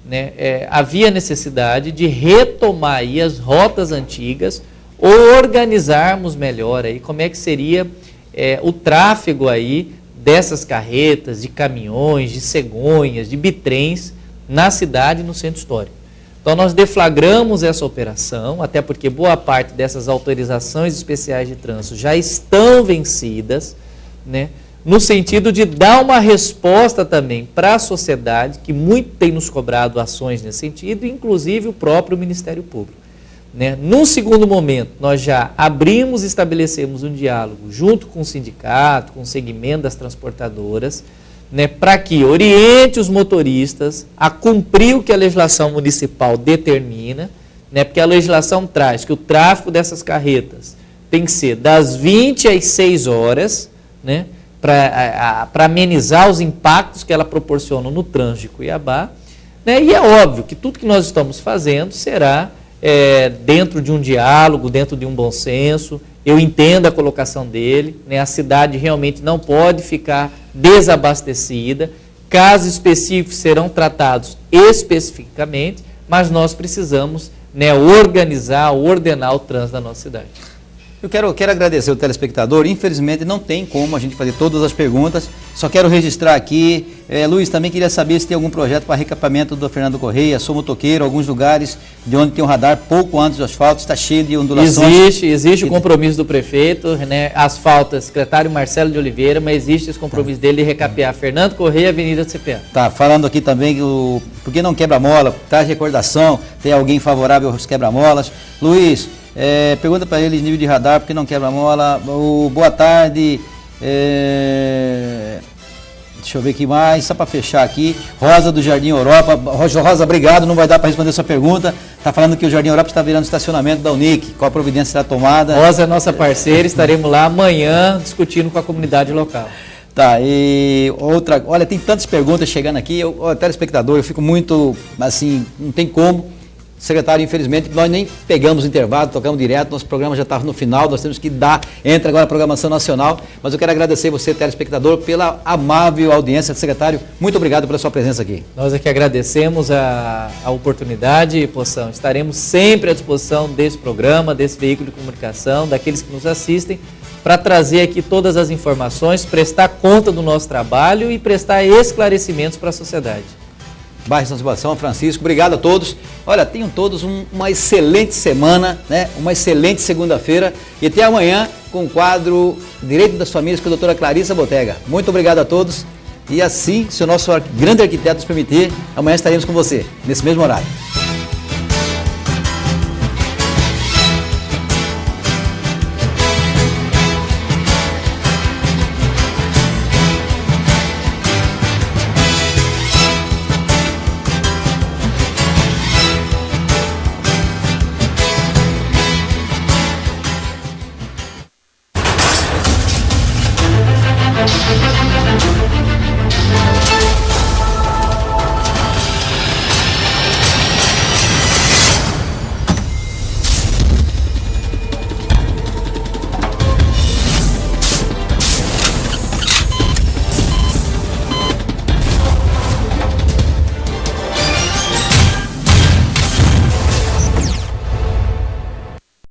né, havia necessidade de retomar aí as rotas antigas ou organizarmos melhor aí como é que seria o tráfego aí dessas carretas, de caminhões, de cegonhas, de bitrens na cidade e no centro histórico. Então nós deflagramos essa operação, até porque boa parte dessas autorizações especiais de trânsito já estão vencidas, né? No sentido de dar uma resposta também para a sociedade, que muito tem nos cobrado ações nesse sentido, inclusive o próprio Ministério Público, né? Num segundo momento, nós já abrimos e estabelecemos um diálogo junto com o sindicato, com o segmento das transportadoras, né, para que oriente os motoristas a cumprir o que a legislação municipal determina, né, porque a legislação traz que o tráfego dessas carretas tem que ser das 20 às 6 horas, né, para amenizar os impactos que ela proporciona no trânsito de Cuiabá, né, e é óbvio que tudo que nós estamos fazendo será dentro de um diálogo, dentro de um bom senso. Eu entendo a colocação dele, né, a cidade realmente não pode ficar desabastecida, casos específicos serão tratados especificamente, mas nós precisamos, né, organizar, ordenar o trânsito da nossa cidade. Eu quero agradecer o telespectador, infelizmente não tem como a gente fazer todas as perguntas, só quero registrar aqui, Luiz, também queria saber se tem algum projeto para recapamento do Fernando Correia, sou motoqueiro, alguns lugares de onde tem um radar pouco antes do asfalto, está cheio de ondulações. Existe o compromisso do prefeito, né, asfalta secretário Marcelo de Oliveira, mas existe esse compromisso dele de recapear Fernando Correia, Avenida do CPA. Tá, falando aqui também que porque não quebra-mola, traz recordação, tem alguém favorável aos quebra-molas. Luiz, pergunta para eles nível de radar, porque não quebra-mola. Boa tarde. Deixa eu ver aqui mais, só para fechar aqui. Rosa do Jardim Europa. Rosa, obrigado, não vai dar para responder a sua pergunta. Está falando que o Jardim Europa está virando estacionamento da Unic. Qual a providência será tomada? Rosa é nossa parceira, estaremos lá amanhã discutindo com a comunidade local. Tá, e outra, olha, tem tantas perguntas chegando aqui, telespectador, eu fico muito, assim, não tem como. Secretário, infelizmente, nós nem pegamos o intervalo, tocamos direto, nosso programa já estava no final, nós temos que entra agora a programação nacional, mas eu quero agradecer você, telespectador, pela amável audiência. Secretário, muito obrigado pela sua presença aqui. Nós aqui agradecemos a oportunidade, Poção, estaremos sempre à disposição desse programa, desse veículo de comunicação, daqueles que nos assistem, para trazer aqui todas as informações, prestar conta do nosso trabalho e prestar esclarecimentos para a sociedade. Bairro São Sebastião, Francisco, obrigado a todos. Olha, tenham todos uma excelente semana, né? Uma excelente segunda-feira e até amanhã com o quadro Direito das Famílias com a doutora Clarissa Botega. Muito obrigado a todos e assim, se o nosso grande arquiteto nos permitir, amanhã estaremos com você, nesse mesmo horário.